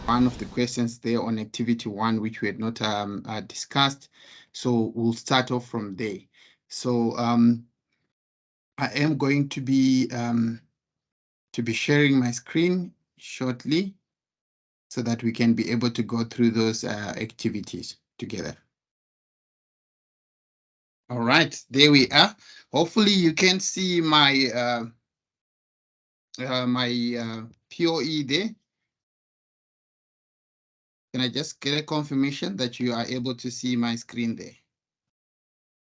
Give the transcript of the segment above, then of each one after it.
one of the questions there on activity 1, which we had not discussed. So we'll start off from there. So I am going to be sharing my screen shortly so that we can be able to go through those activities together. All right, there we are. Hopefully you can see my POE there. Can I just get a confirmation that you are able to see my screen there?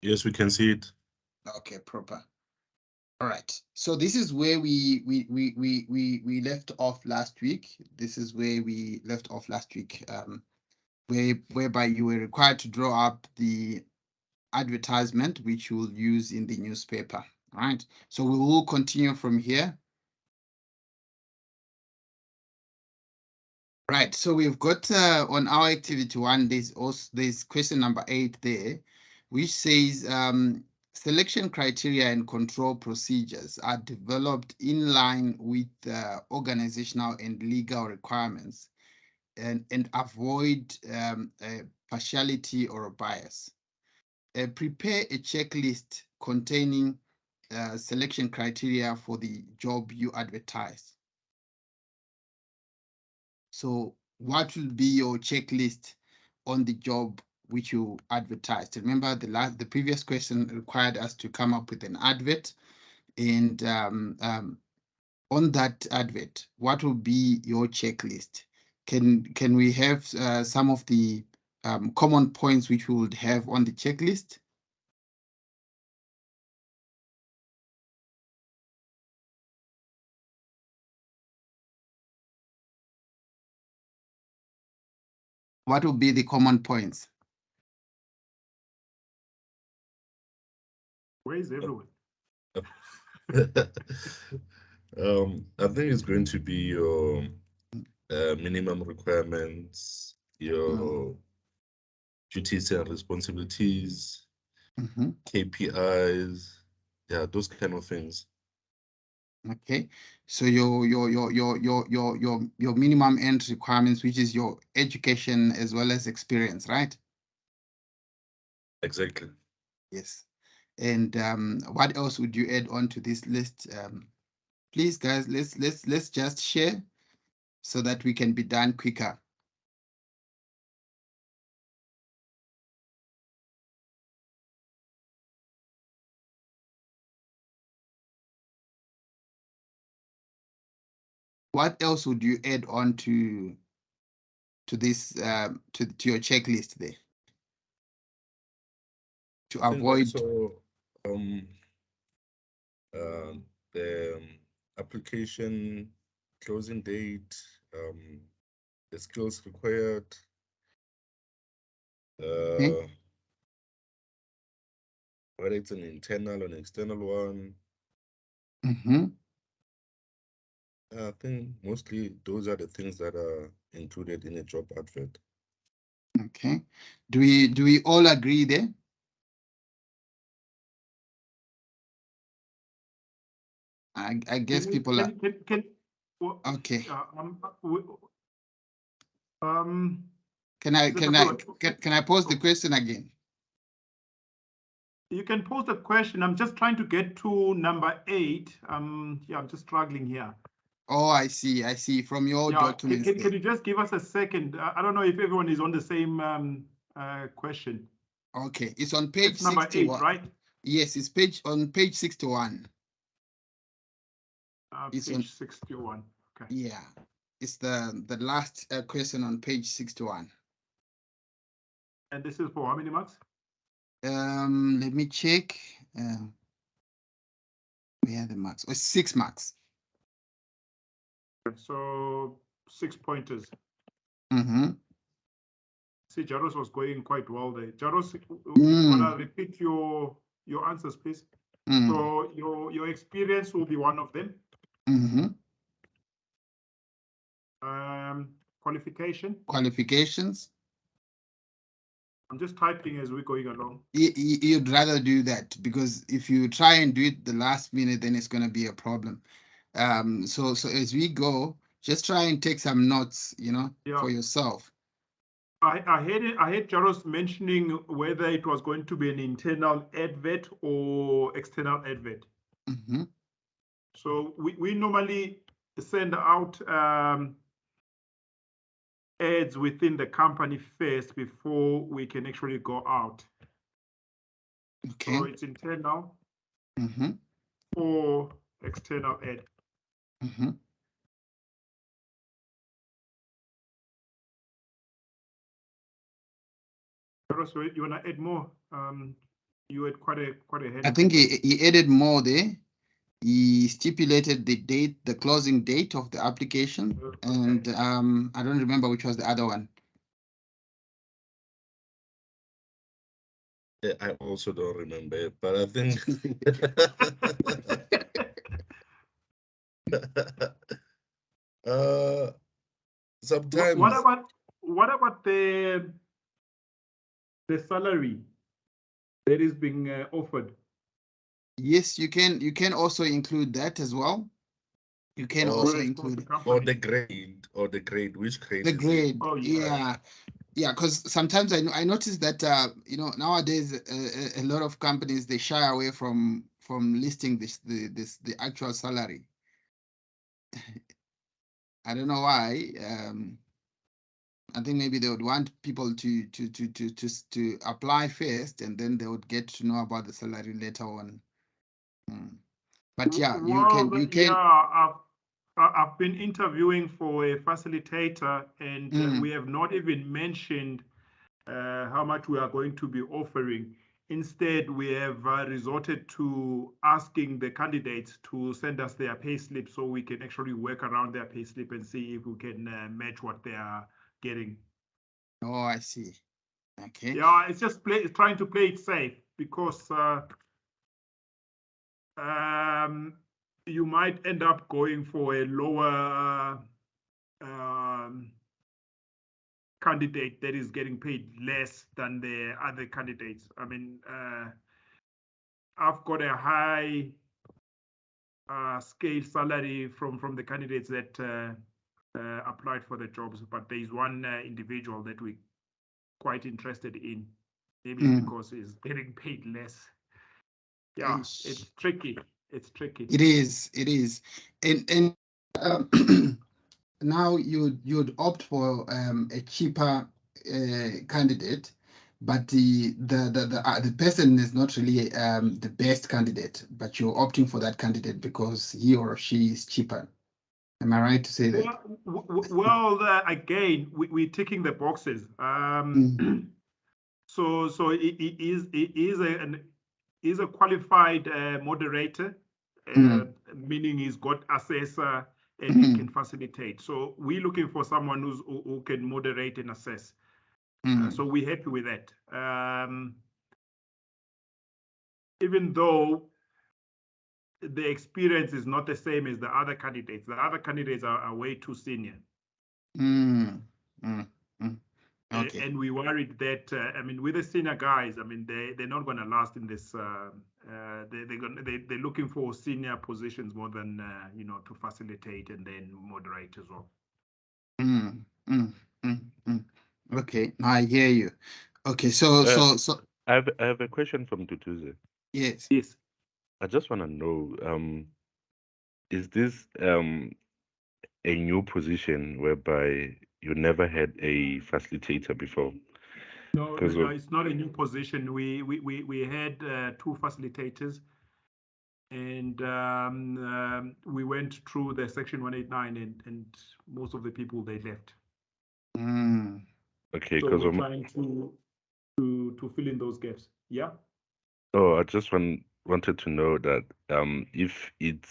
Yes, we can see it. Okay, proper. All right. So this is where we left off last week. This is where we left off last week, whereby you were required to draw up the advertisement which you will use in the newspaper. All right. So we will continue from here. Right. So we've got on our activity 1. There's question number 8 there, which says selection criteria and control procedures are developed in line with organizational and legal requirements and avoid partiality or bias. Prepare a checklist containing selection criteria for the job you advertise. So what will be your checklist on the job which you advertised? Remember the previous question required us to come up with an advert, and on that advert, what will be your checklist? Can we have some of the common points which we would have on the checklist? What will be the common points? Where is everyone? I think it's going to be your minimum requirements, your duties and responsibilities, Mm-hmm. KPIs, yeah, those kind of things. Okay, so your minimum end requirements, which is your education as well as experience, right? Exactly. Yes. And what else would you add on to this list? Please, guys, let's just share so that we can be done quicker. What else would you add on to this to your checklist there to I think avoid? also um the application closing date, the skills required, Okay. uh, whether it's an internal or an external one. Mm-hmm. I think mostly those are the things that are included in a job advert. Okay. Do we all agree there? I guess people are Well, okay. Can I is it okay? can I pose the question again? You can pose the question. I'm just trying to get to number 8. Yeah, I'm just struggling here. Oh, I see. From your Yeah, documents there. can you just give us a second? I don't know if everyone is on the same question. Okay, it's on page It's number 8, 61. right? Yes, it's on page 61. It's on, Page 61. Okay. yeah. It's the last question on page 61. And this is for how many marks? Let me check. Where are the marks? Oh, 6 marks. So 6 pointers. Mm-hmm. See, Jaros was going quite well there. Jaros, if you want to repeat your answers, please. So your experience will be one of them. Mm-hmm. Qualifications. I'm just typing as we're going along. You'd rather do that because if you try and do it the last minute, then it's going to be a problem. So as we go, Just try and take some notes, for yourself. I heard Jaros mentioning whether it was going to be an internal advert or external advert. Mm-hmm. So we normally send out ads within the company first before we can actually go out. Okay. So it's internal or external ad. Jaros, you want to add more? You had quite a hand. I think he added more there. He stipulated the date, the closing date of the application, and I don't remember which was the other one. Yeah, I also don't remember it, but I think sometimes. What about the salary that is being offered? Yes, you can also include that as well. You can also include or the grade, which grade the is grade. it? Oh, yeah. Yeah, because sometimes I notice that nowadays a lot of companies, they shy away from listing the actual salary. I don't know why. I think maybe they would want people to apply first, and then they would get to know about the salary later on. But yeah, you can. Yeah, I've been interviewing for a facilitator, and we have not even mentioned how much we are going to be offering. Instead, we have resorted to asking the candidates to send us their payslip so we can actually work around their payslip and see if we can match what they are getting. Oh, I see. Okay. Yeah, it's just trying to play it safe, because you might end up going for a lower candidate that is getting paid less than the other candidates. I mean, I've got a high scale salary from the candidates that applied for the jobs, but there is one individual that we're quite interested in. Maybe it's because he's getting paid less. Yeah, it's tricky. It's tricky. It is. It is. And now you'd opt for a cheaper candidate, but the person is not really the best candidate, but you're opting for that candidate because he or she is cheaper. Am I right to say that? Well, again, we're ticking the boxes. So it is a qualified moderator, meaning he's got assessor and he can facilitate. So we're looking for someone who can moderate and assess. So we're happy with that. Even though the experience is not the same as the other candidates. The other candidates are way too senior. Okay. And we worried that, I mean, with the senior guys, I mean, they're not going to last in this. They're looking for senior positions more than, to facilitate and then moderate as well. Okay, now I hear you. Okay, so I have a question from Tutuze. Yes. I just want to know, is this a new position whereby you never had a facilitator before? No, it's not a new position. We had two facilitators, and we went through the Section 189, and most of the people, they left. Okay, so we're trying to fill in those gaps. Yeah. Oh, I just wanted to know that if it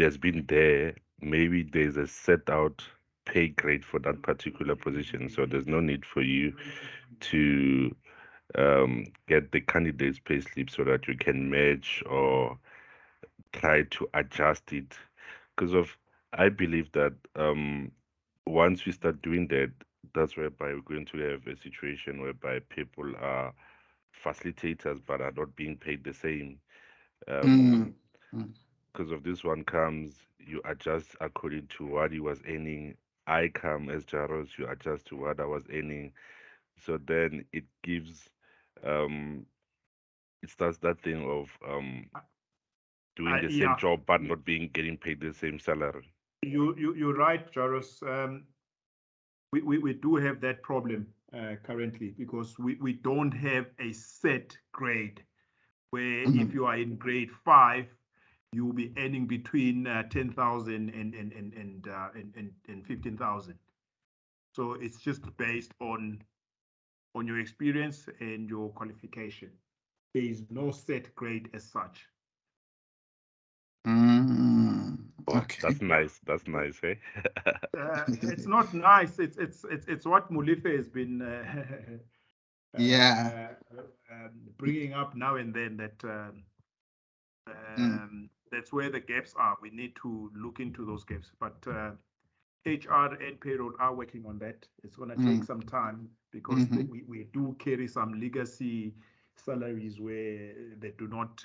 has been there, maybe there's a set out pay grade for that particular position, so there's no need for you to get the candidate's pay slip so that you can match or try to adjust it. Because I believe that once we start doing that, that's whereby we're going to have a situation whereby people are facilitators but are not being paid the same. because of this one comes, you adjust according to what he was earning. I come as Jaros, you adjust to what I was earning. So then it gives, um, it starts that thing of doing the same Yeah, job but not being getting paid the same salary. you're right, Jaros. We do have that problem currently because we don't have a set grade where if you are in grade 5, you'll be earning between 10,000 and 15,000. So it's just based on your experience and your qualification. There is no set grade as such. Okay. That's nice. That's nice, eh? It's not nice. It's what Mulife has been Yeah. bringing up now and then that that's where the gaps are. We need to look into those gaps. But HR and payroll are working on that. It's going to take some time because we do carry some legacy salaries where they do not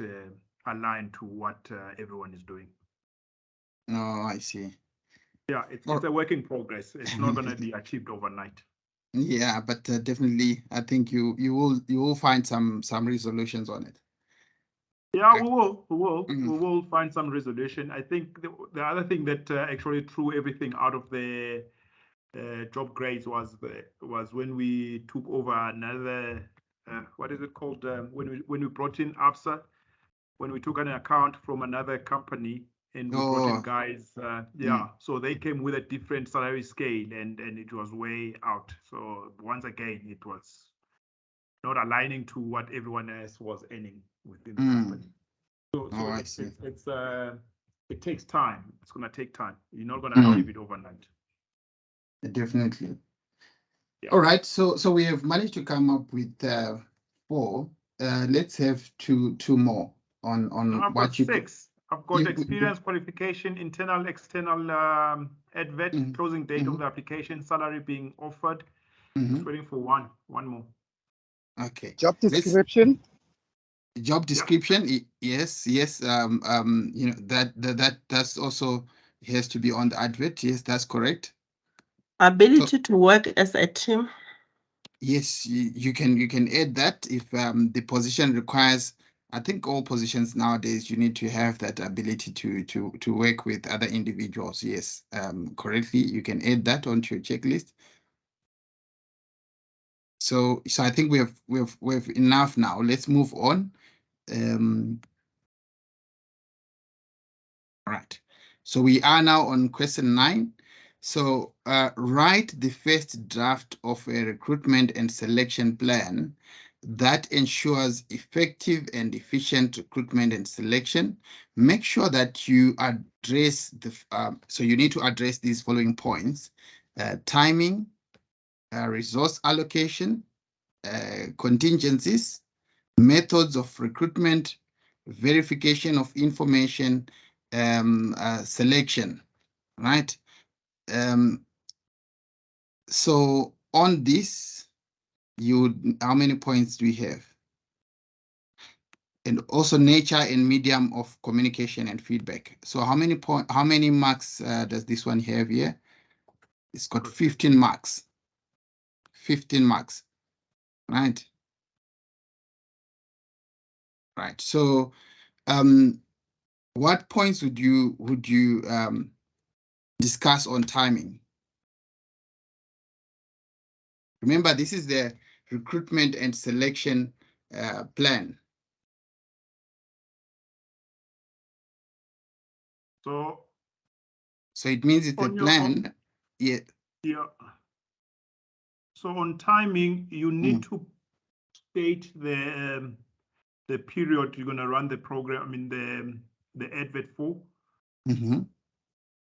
align to what everyone is doing. Oh, I see. Yeah, it's a work in progress. It's not going to be achieved overnight. Yeah, but definitely, I think you will find some resolutions on it. Yeah, we will find some resolution. I think the other thing that actually threw everything out of the job grades was when we took over another what is it called when we brought in ABSA, when we took an account from another company and we brought in guys. So they came with a different salary scale and it was way out. So once again, it was not aligning to what everyone else was earning within the company. So I see. it takes time. It's going to take time. You're not going to achieve it overnight. Definitely. Yeah. All right. So we have managed to come up with 4. Let's have two more on I've what got you 6. I've got experience, qualification, internal, external, advert, closing date of the application, salary being offered. Just waiting for one more. Okay. Job description. Job description. Yes. You know that's also has to be on the advert. Yes, that's correct. Ability to work as a team. Yes, you can add that if the position requires. I think all positions nowadays you need to have that ability to work with other individuals. Yes, correctly. You can add that onto your checklist. So I think we have enough now. Let's move on. All right. So we are now on question 9. So write the first draft of a recruitment and selection plan that ensures effective and efficient recruitment and selection. Make sure that you address so you need to address these following points: timing, resource allocation, contingencies, methods of recruitment, verification of information, selection, right? So on this, how many points do we have? And also nature and medium of communication and feedback. So how many marks does this one have here? It's got 15 marks. 15 marks, right? Right. So what points would you discuss on timing? Remember, this is the recruitment and selection plan. So it means it's a plan. Yeah. So on timing, you need to state the period you're going to run the program. I mean the advert for.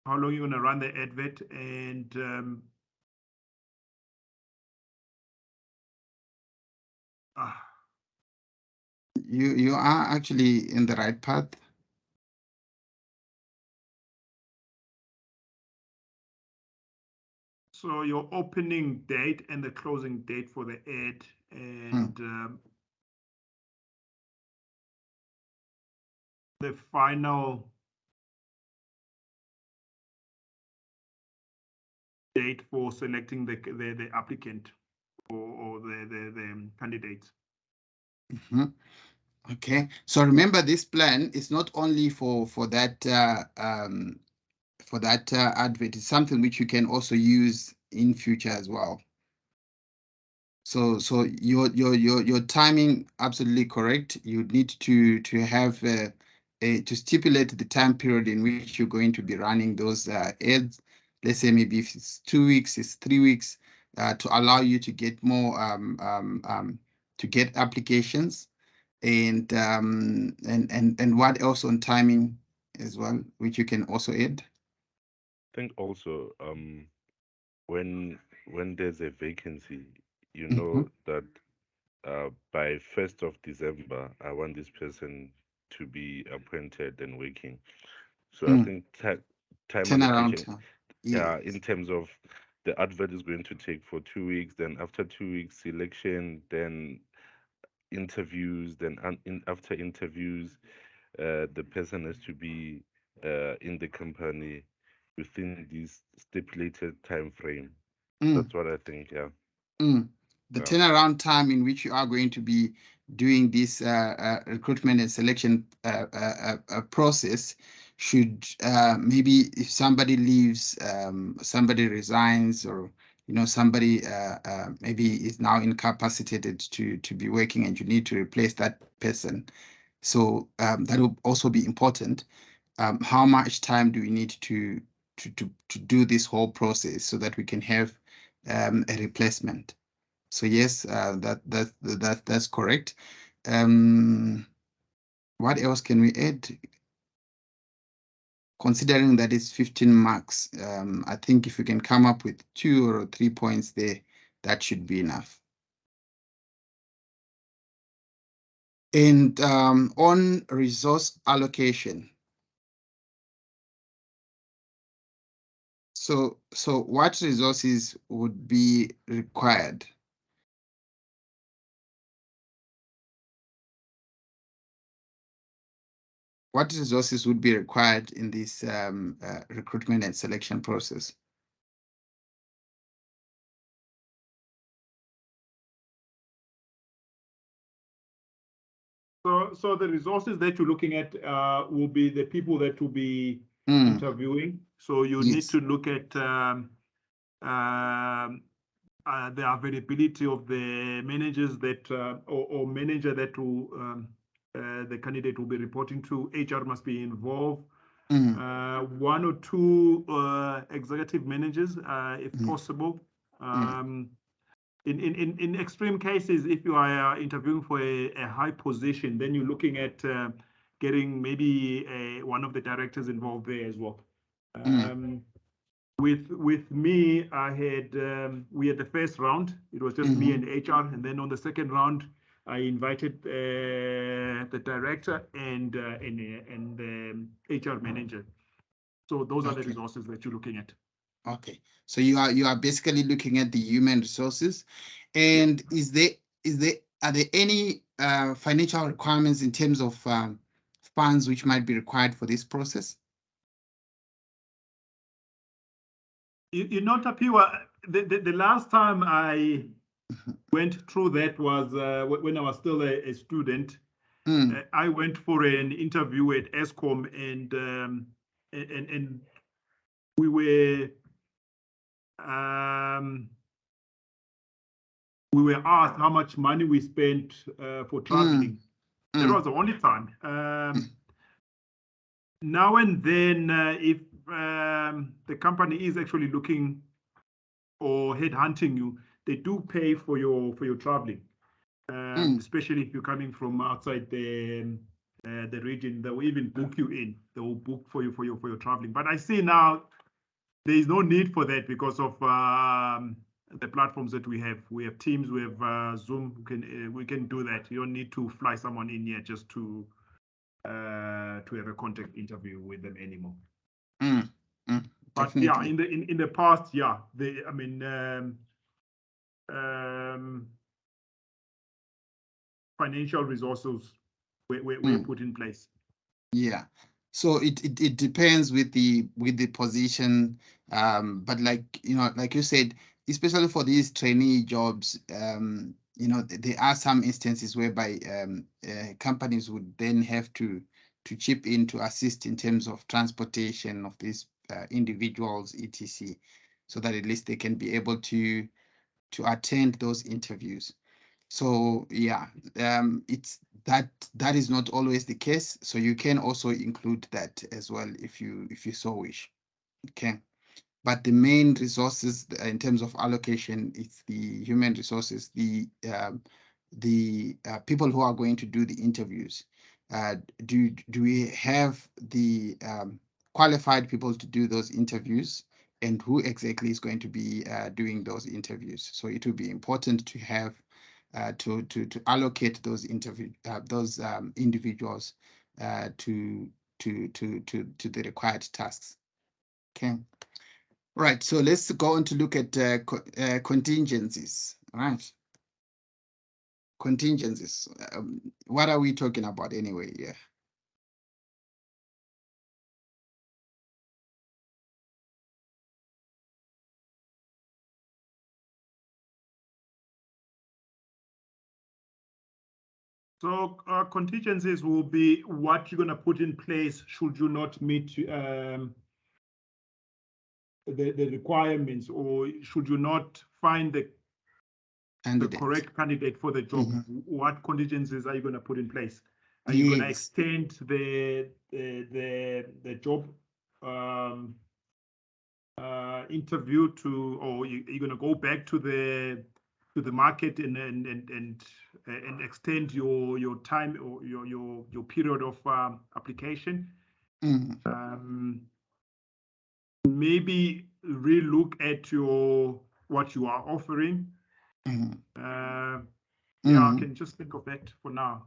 How long you're going to run the advert and you are actually in the right path. So your opening date and the closing date for the ad and the final date for selecting the applicant or the candidates. Mhm. Okay, so remember this plan is not only for that advert. It's something which you can also use in future as well. So your timing absolutely correct. You need to have to stipulate the time period in which you're going to be running those ads. Let's say maybe if it's 2 weeks, it's 3 weeks, to allow you to get more to get applications, and what else on timing as well, which you can also add. I think also when there's a vacancy, you Mhm. know that by 1st of December, I want this person to be appointed and working. So I think time Turnaround allocation, time. in Yes. terms of the advert is going to take for 2 weeks, then after 2 weeks, selection, then interviews, then after interviews, the person has to be in the company within this stipulated time frame. That's what I think. Yeah. The Yeah. turnaround time in which you are going to be doing this recruitment and selection process should maybe, if somebody leaves, somebody resigns, or somebody maybe is now incapacitated to be working, and you need to replace that person. So that will also be important. How much time do we need to do this whole process so that we can have a replacement? So yes, that's correct. What else can we add? Considering that it's 15 marks, I think if we can come up with 2 or 3 points there, that should be enough. And on resource allocation. So what resources would be required? What resources would be required in this recruitment and selection process? So the resources that you're looking at will be the people that will be interviewing. So you need to look at the availability of the managers that or manager that will the candidate will be reporting to. HR must be involved. 1 or 2 executive managers, if possible. In extreme cases, if you are interviewing for a high position, then you're looking at getting maybe one of the directors involved there as well. With me, I had we had the first round. It was just me and HR, and then on the second round, I invited the director and the HR manager. So those are the resources that you're looking at. Okay, so you are basically looking at the human resources, and are there any financial requirements in terms of funds which might be required for this process? You know, Tapiwa, the last time I went through that was when I was still a student. I went for an interview at Eskom, and we were asked how much money we spent for traveling. That was the only time. Now and then, if the company is actually looking or headhunting you, they do pay for your traveling, especially if you're coming from outside the region. They will even book you in. They will book for your traveling. But I see now there is no need for that because of the platforms that we have. We have Teams, we have Zoom. We can do that. You don't need to fly someone in here just to have a contact interview with them anymore. But yeah, in the past, yeah, financial resources were put in place. Yeah. So it depends with the position, but like like you said, especially for these trainee jobs, there are some instances whereby companies would then have to chip in to assist in terms of transportation of these individuals, etc., so that at least they can be able to attend those interviews. So yeah, it's that is not always the case. So you can also include that as well if you so wish. Okay. But the main resources in terms of allocation, it's the human resources, the people who are going to do the interviews. Do we have the qualified people to do those interviews, and who exactly is going to be doing those interviews? So it will be important to have to allocate those individuals to the required tasks. Okay. Right. So let's go on to look at contingencies. All right. Contingencies. What are we talking about anyway? Yeah. So contingencies will be what you're going to put in place should you not meet the requirements, or should you not find the correct candidate for the job. Mm-hmm. What contingencies are you going to put in place? Are you going to extend the job interview to, or you're going to go back to the market and extend your time or your period of application? Mm-hmm. Maybe relook at what you are offering. Mm-hmm. Yeah, I can just think of that for now.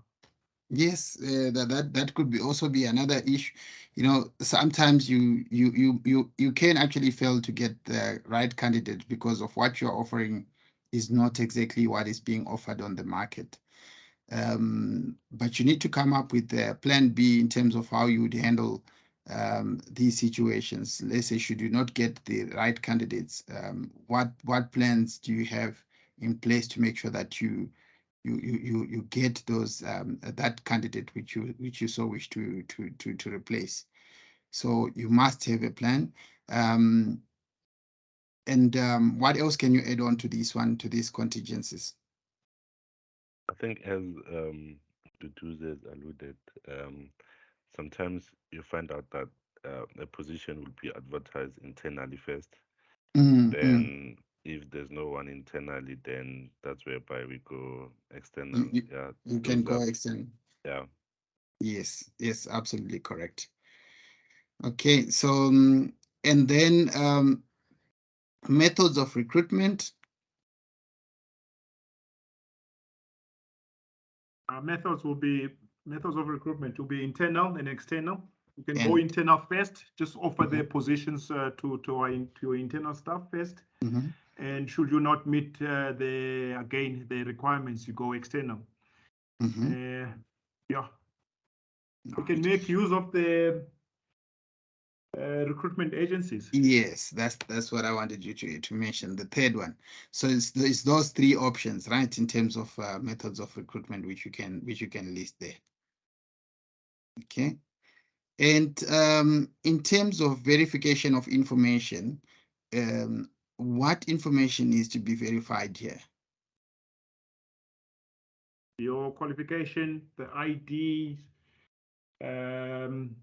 Yes, that could be also be another issue. Sometimes you can actually fail to get the right candidate because of what you're offering is not exactly what is being offered on the market. But you need to come up with a plan B in terms of how you would handle these situations. Let's say, should you not get the right candidates, what plans do you have in place to make sure that you get those that candidate which you so wish to replace? So you must have a plan. And what else can you add on to this one, to these contingencies? I think, as Duduze has alluded, sometimes you find out that a position will be advertised internally first. Then if there's no one internally, then that's whereby we go external. You can go external. Yeah. Yes, absolutely correct. Okay, so and then methods of recruitment. Methods of recruitment will be internal and external. You can go internal first, just offer the positions to your internal staff first. Mm-hmm. And should you not meet the requirements, you go external. Mm-hmm. Yeah. You can make use of the recruitment agencies. Yes, that's what I wanted you to mention, the third one. So it's those three options, right, in terms of methods of recruitment which you can list there. Okay. And in terms of verification of information, what information needs to be verified here? Your qualification, the ID. You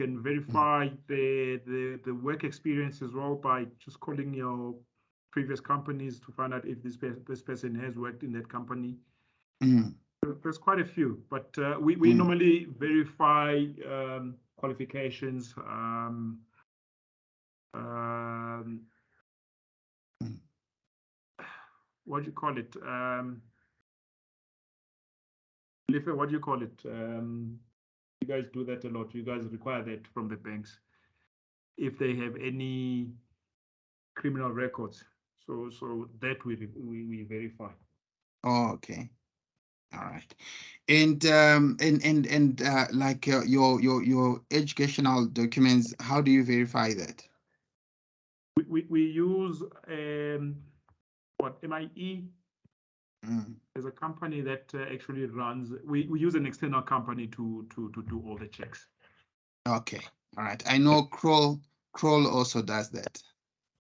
can verify the work experience as well by just calling your previous companies to find out if this person has worked in that company. There's quite a few, but we normally verify qualifications. What do you call it? What do you call it? You guys do that a lot. You guys require that from the banks if they have any criminal records. So that we verify. Oh, okay. All right. And like your educational documents, how do you verify that? We use what MIE. There's a company that actually runs. We use an external company to do all the checks. Okay. All right. I know Kroll also does that.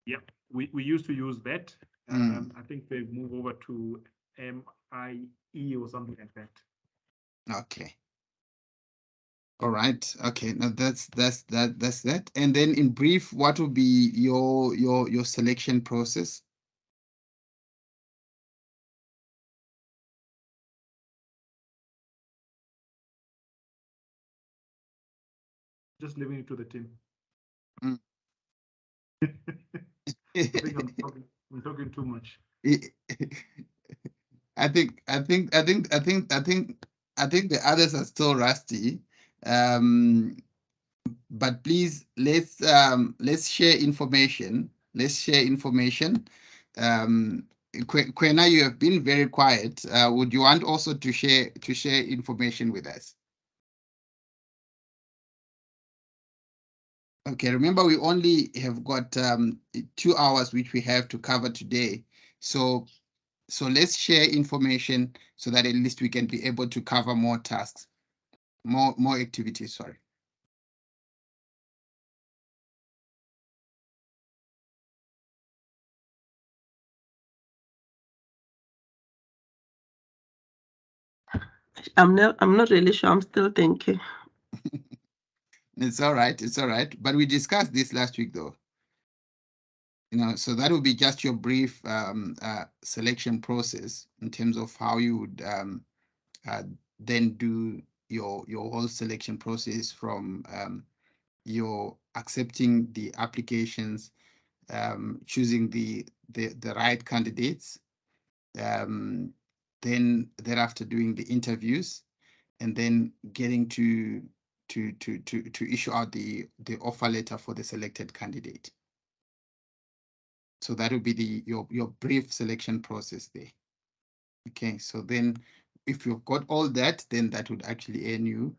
Yeah, we used to use that. I think they've moved over to MIE or something like that. Okay. All right. Okay. Now that's that. And then in brief, what will be your selection process? Just leaving it to the team. Mm. I think I'm talking too much. I think the others are still rusty. Um, but please let's share information. Let's share information. Kwena, you have been very quiet. Would you want also to share information with us? Okay, remember we only have got 2 hours which we have to cover today. So let's share information so that at least we can be able to cover more tasks, more activities, sorry. I'm not really sure. I'm still thinking. It's all right. It's all right. But we discussed this last week, though. So that will be just your brief selection process in terms of how you would uh, then do your whole selection process from your accepting the applications, choosing the right candidates, then thereafter doing the interviews, and then getting to issue out the offer letter for the selected candidate. So that will be your brief selection process there. Okay, so then if you've got all that, then that would actually earn you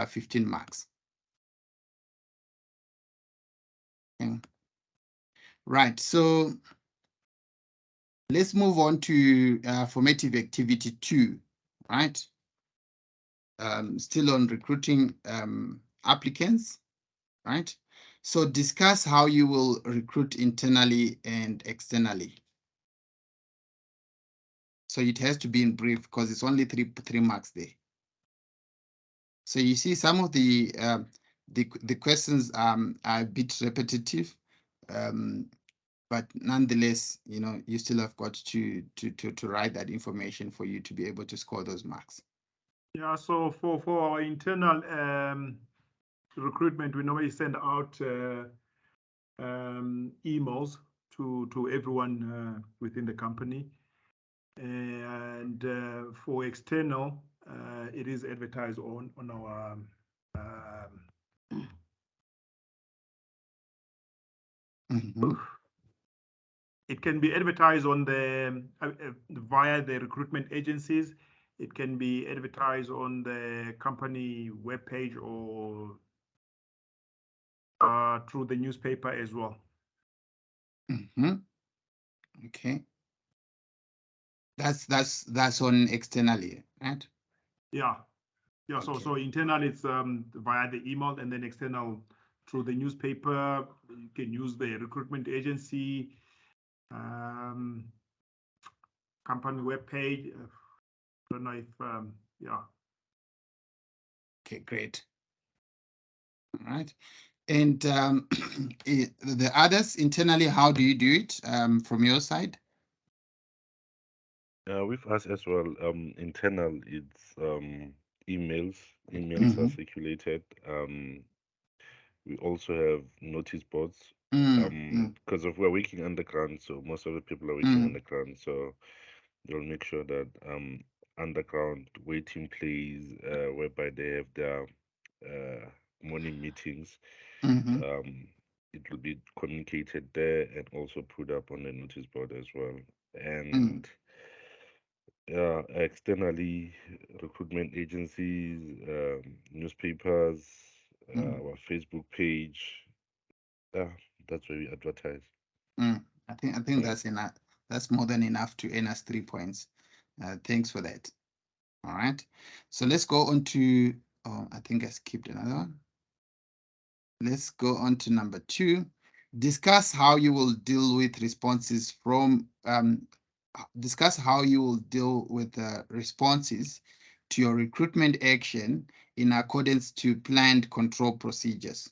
15 marks. Okay. Right, so let's move on to formative activity 2, right? Still on recruiting applicants, right? So discuss how you will recruit internally and externally. So it has to be in brief because it's only three marks there. So you see some of the questions are a bit repetitive, but nonetheless, you still have got to write that information for you to be able to score those marks. Yeah, so for our internal recruitment, we normally send out emails to everyone within the company. And for external, it is advertised on our it can be advertised on the via the recruitment agencies. It can be advertised on the company webpage or through the newspaper as well. Okay. That's on externally, right? Yeah. Yeah. Okay. So internal it's via the email, and then external through the newspaper. You can use the recruitment agency, company webpage. I don't know if yeah. Okay, great. All right. And the others internally, how do you do it from your side? With us as well, internal, it's emails are circulated. We also have notice boards. Because of we're working underground, so most of the people are working underground, so they'll make sure that underground waiting plays whereby they have their morning meetings. It will be communicated there and also put up on the notice board as well. And externally, recruitment agencies, newspapers, our Facebook page. Yeah, that's where we advertise. I think that's enough. That's more than enough to earn us 3 points. Thanks for that. All right. So let's go on to. Oh, I think I skipped another one. Let's go on to number 2. Discuss how you will deal with responses from. Discuss how you will deal with responses to your recruitment action in accordance to planned control procedures.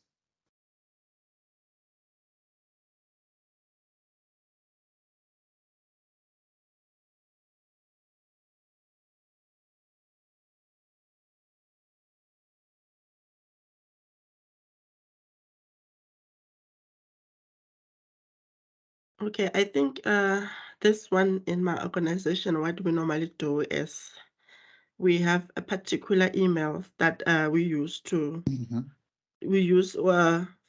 Okay, I think this one in my organization, what we normally do is we have a particular email that we use to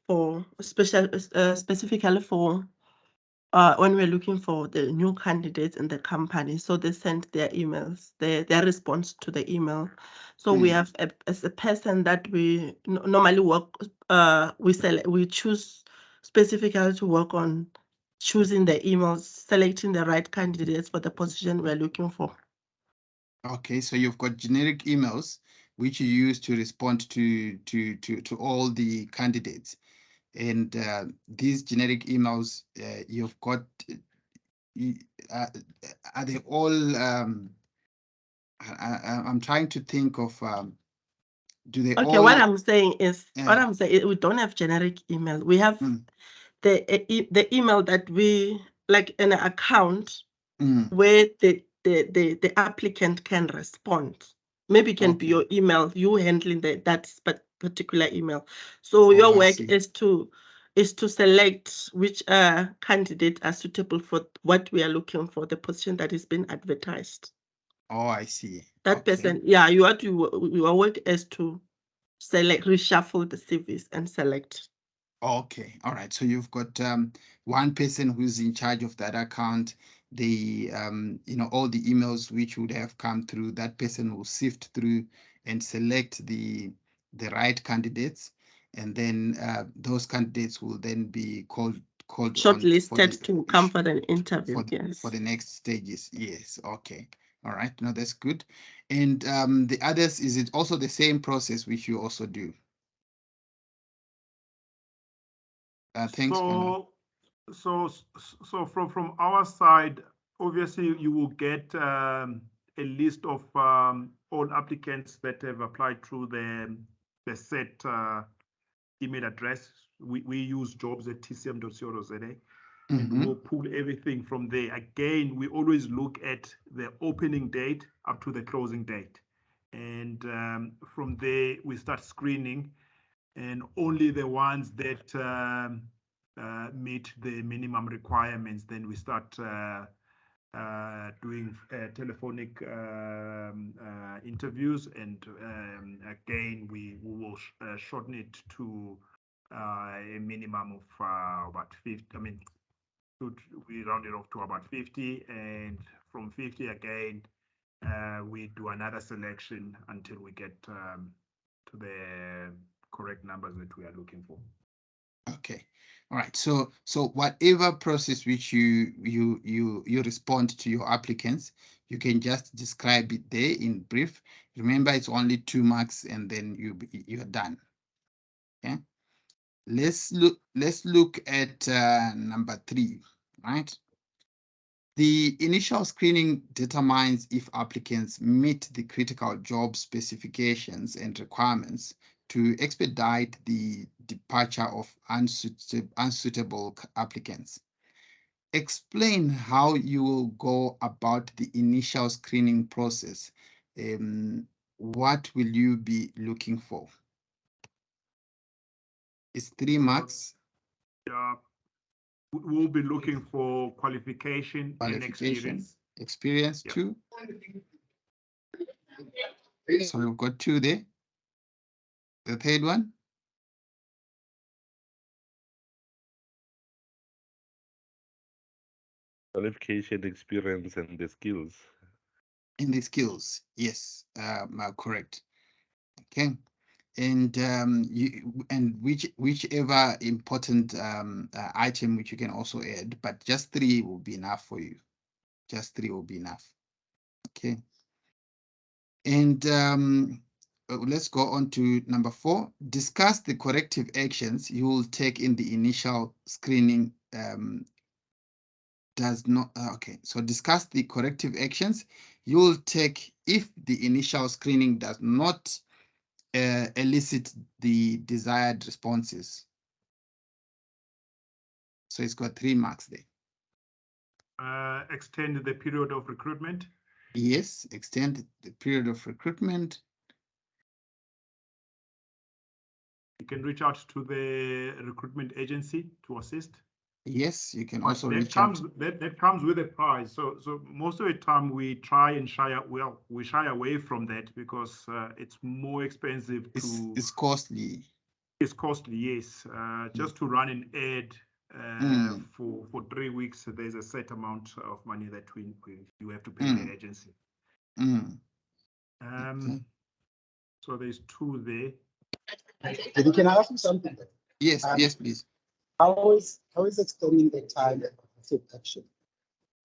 for specifically for when we're looking for the new candidates in the company. So they send their emails, their response to the email. So we have as a person that we normally work, we choose specifically to work on choosing the emails, selecting the right candidates for the position we're looking for. Okay, so you've got generic emails which you use to respond to all the candidates, and these generic emails you've got. Are they all? I'm trying to think of. Do they Okay, all? what I'm saying is, we don't have generic email. We have the email that we like an account where the applicant can respond. Maybe it can be your email, you handling that particular email. So your work is to select which candidate are suitable for what we are looking for, the position that is being advertised. Oh, I see. That person, yeah, your work is to select, reshuffle the CVs and select. Okay, all right. So you've got one person who's in charge of that account. The all the emails which would have come through, that person will sift through and select the right candidates, and then those candidates will then be called shortlisted to come for an interview. Yes, for the next stages. Yes. Okay. All right. No, that's good. And the others, is it also the same process which you also do? Thanks. So from our side, obviously you will get a list of all applicants that have applied through the set email address. We use jobs@tcm.co.za. And we'll pull everything from there. Again, we always look at the opening date up to the closing date. And from there, we start screening, and only the ones that meet the minimum requirements, then we start doing telephonic interviews. And again, we will shorten it to a minimum of about 50. I mean, we round it off to about 50, and from 50 again, we do another selection until we get to the correct numbers that we are looking for. Okay. All right. So whatever process which you respond to your applicants, you can just describe it there in brief. Remember, it's only 2 marks, and then you're done. Okay. Let's look at number 3. Right. The initial screening determines if applicants meet the critical job specifications and requirements to expedite the departure of unsuitable applicants. Explain how you will go about the initial screening process. What will you be looking for? It's 3 marks. Yeah, we'll be looking for qualification and experience. Experience, 2. So we've got 2 there. The third one? Qualification, experience, and the skills. In the skills, yes, correct. Okay. And whichever important item which you can also add, but just 3 will be enough for you. Just 3 will be enough. Okay. And let's go on to number 4. Discuss the corrective actions you will take in the initial screening. Does not okay. So discuss the corrective actions you will take if the initial screening does not elicit the desired responses. So it's got 3 marks there. Extend the period of recruitment. Yes, extend the period of recruitment. You can reach out to the recruitment agency to assist. Yes, you can But also that reach comes, out. that comes with a price. So most of the time we try and shy away from that because it's more expensive to. It's costly. It's costly, yes. Just to run an ad for 3 weeks, there's a set amount of money that you have to pay the agency. Okay. So there's 2 there. Can I ask you something? Yes, yes, please. How is extending the time of corrective action?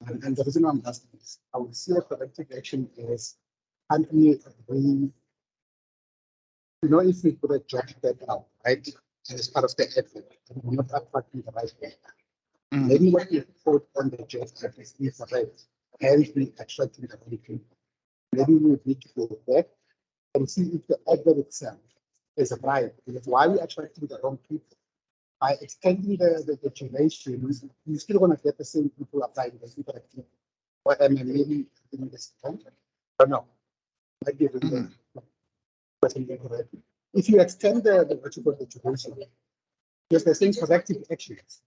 And the reason I'm asking is, I would see a corrective action as company agreeing, if we put a job that out, right, and as part of the advert, and we're not attracting the right people. Maybe what we put on the job ad is incorrect, and we attracting the right people. Maybe we need to go back and see if the advert itself is right. Because why are we attracting the wrong people? By extending the duration, you're still going to get the same people applying the people. Or maybe in this country. I don't know. If you extend the duration, there's the same corrective actions.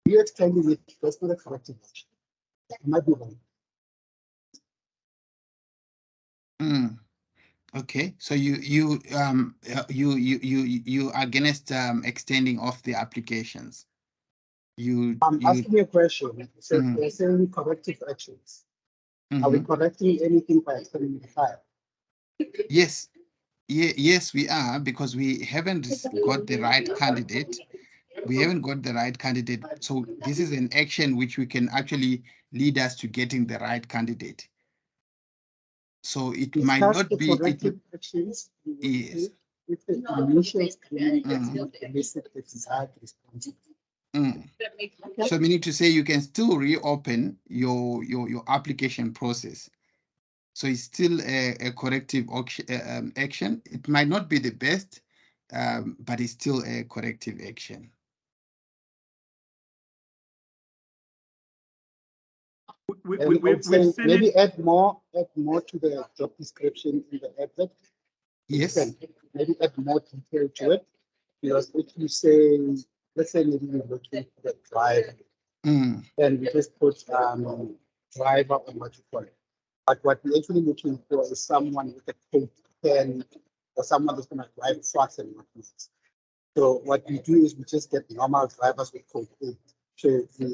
You're extending it, that's not a corrective action. It might be wrong. Okay, so you are against extending off the applications. I'm asking you a question. So they're saying corrective actions. Are we correcting anything by extending the file? Yes. Yes, we are, because we haven't got the right candidate. We haven't got the right candidate. So this is an action which we can actually lead us to getting the right candidate. So it might not be corrective actions. Yes. If the initial screening does not elicit the desired response. So meaning to say you can still reopen your application process. So it's still a corrective action. It might not be the best, but it's still a corrective action. Maybe add more to the job description in the advert. Yes. Maybe add more detail to it. Because if you say, let's say maybe you're looking for the driver, then we just put driver on what you call it. But what we're actually looking for is someone with a code 10 or someone that's going to drive fast and whatnot. So what we do is we just get normal drivers with code 8. So we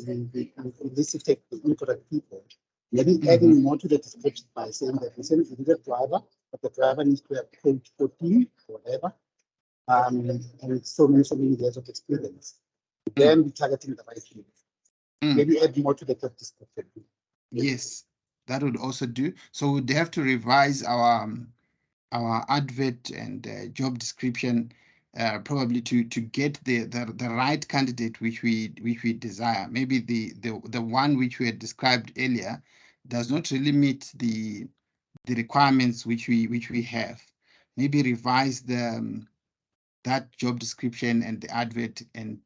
elicit the incorrect people. Maybe adding more to the description by saying that we send you the driver, but the driver needs to have code 14 or whatever. And so many years of experience. Then we're targeting the right people. Maybe add more to the job description. Yes, that would also do. So we'd have to revise our advert and job description probably to get the right candidate which we desire. Maybe the one which we had described earlier does not really meet the requirements which we have. Maybe revise that job description and the advert and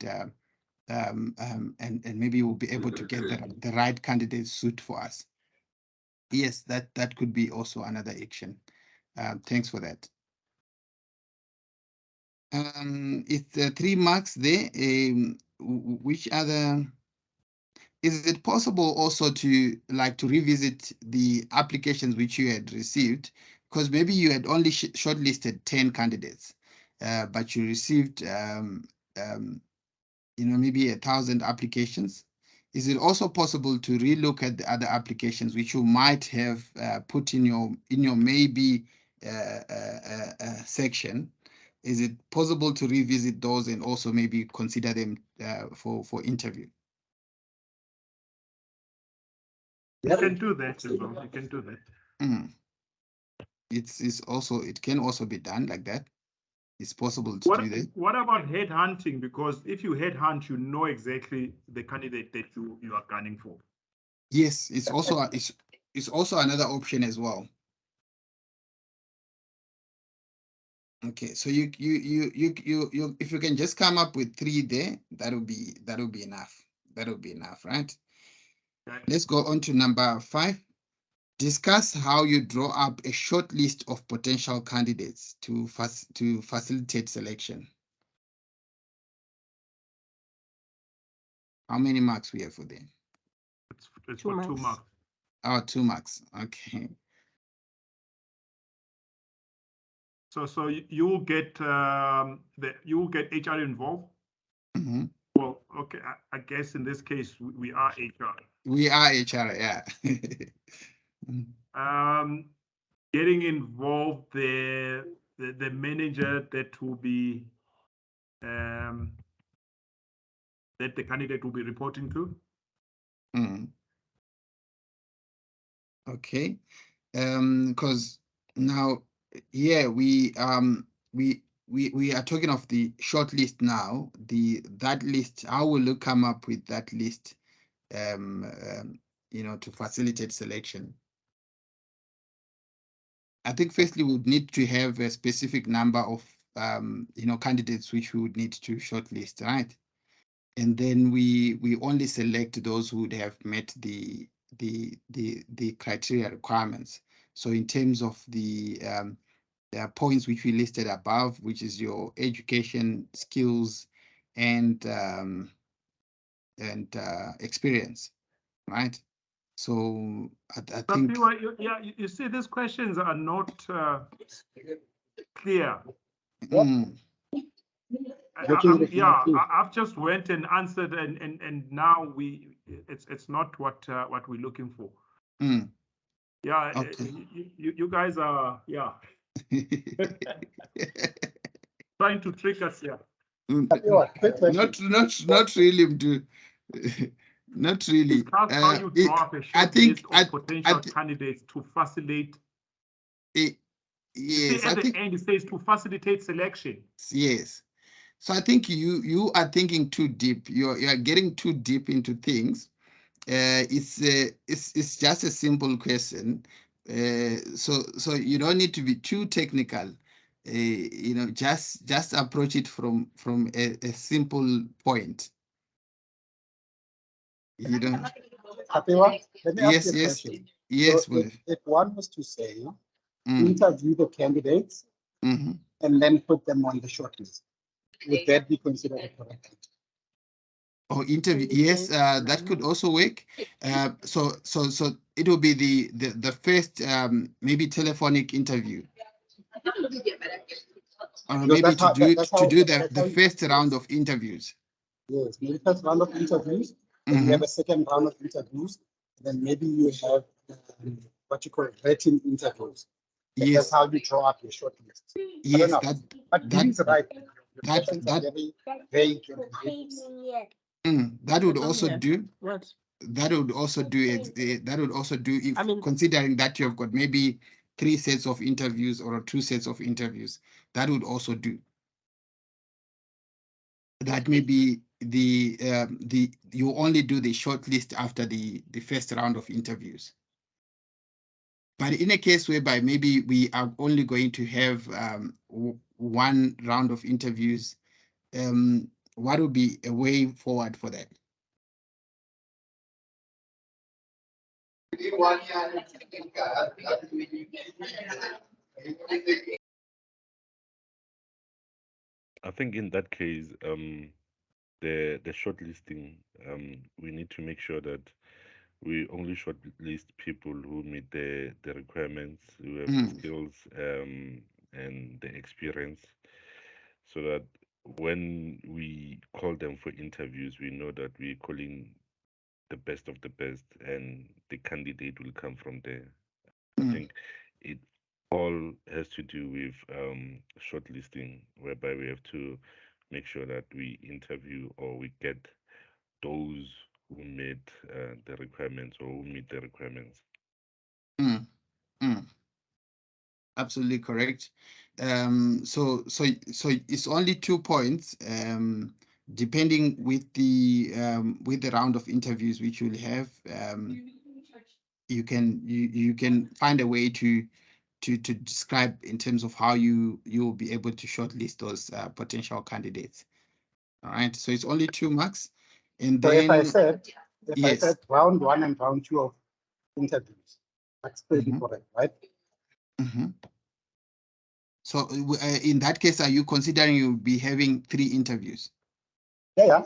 maybe we'll be able to get the right candidate suit for us. Yes, that could be also another action. Thanks for that. It's 3 marks there. Which other? Is it possible also to revisit the applications which you had received? Because maybe you had only shortlisted 10 candidates, but you received maybe 1,000 applications. is it also possible to relook at the other applications which you might have put in your maybe section? Is it possible to revisit those and also maybe consider them for interview? You can do that as well. You can do that. It can also be done like that. It's possible to do that. What about headhunting? Because if you headhunt, you know exactly the candidate that you are gunning for. Yes, it's also it's also another option as well. Okay, so you if you can just come up with 3 there, that'll be enough. That'll be enough, right? Okay. Let's go on to number 5. Discuss how you draw up a short list of potential candidates to facilitate selection. How many marks we have for them? It's for 2 marks. Oh, 2 marks. Okay. So you will get HR involved. Mm-hmm. Well, okay. I guess in this case we are HR. We are HR, yeah. Getting involved the manager that will be that the candidate will be reporting to. Okay, because now here we are talking of the short list now. That list, how will you come up with that list? To facilitate selection. I think firstly we would need to have a specific number of candidates which we would need to shortlist, right? And then we only select those who would have met the criteria requirements. So in terms of the points which we listed above, which is your education, skills, and experience, right? So I think you see, these questions are not clear. I've just went and answered, and now it's not what we're looking for. Yeah, okay. You guys are trying to trick us here. Not really. Not really. How you draw up a short list of potential candidates to facilitate. Yes, at the end it says to facilitate selection. Yes. So I think you are thinking too deep. You are getting too deep into things. It's just a simple question. So you don't need to be too technical. Just approach it from a simple point. You don't. Happy, let me ask you a question. Yes. So if one was to say, interview the candidates and then put them on the shortlist, would that be considered correct? Or interview, yes, that could also work. So it will be the first maybe telephonic interview, or maybe to do the first round of interviews. Yes, maybe first round of interviews, then you have a second round of interviews, then maybe you have what you call vetting interviews. Yes, that's how you draw up your shortlist. Yes, that's right. That would also do. What? That would also do. If considering that you have got maybe 3 sets of interviews or 2 sets of interviews, that would also do. That may be you only do the short list after the first round of interviews. But in a case whereby maybe we are only going to have 1 round of interviews, what would be a way forward for that? I think in that case, the shortlisting, we need to make sure that we only shortlist people who meet the requirements, who have the skills and the experience, so that when we call them for interviews, we know that we're calling the best of the best, and the candidate will come from there. I think it all has to do with shortlisting, whereby we have to make sure that we interview or we get those who meet the requirements or who meet the requirements. Absolutely correct. So it's only 2 points. Depending with the round of interviews which you'll have, you can find a way to describe in terms of how you will be able to shortlist those potential candidates. All right. So it's only 2 marks, and So then if I said yes, round 1 and round 2 of interviews, that's pretty correct, right? So in that case, are you considering you'll be having 3 interviews? Yeah.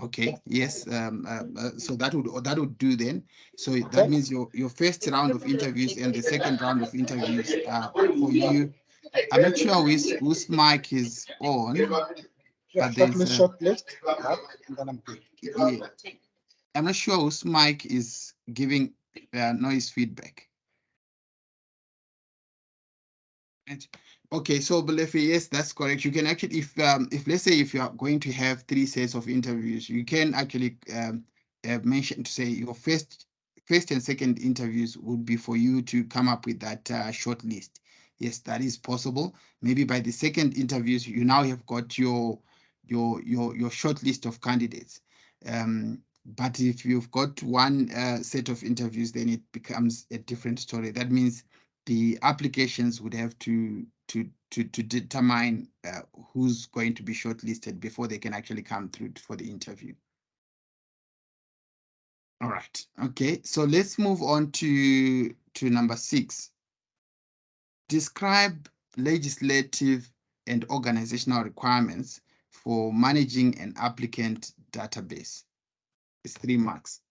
Okay. Yes. So that would do then. So that means your first round of interviews and the second round of interviews for you. I'm not sure whose mic is on. Yeah, shortlist. And then I'm good. Yeah, I'm not sure whose mic is giving noise feedback. Okay, so Belefi, yes, that's correct. You can actually, if let's say if you are going to have 3 sets of interviews, you can actually mention to say your first and second interviews would be for you to come up with that short list. Yes, that is possible. Maybe by the second interviews, you now have got your short list of candidates. But if you've got 1 set of interviews, then it becomes a different story. That means the applications would have to determine who's going to be shortlisted before they can actually come through for the interview. All right. Okay. So let's move on to number 6. Describe legislative and organizational requirements for managing an applicant database. It's 3 marks.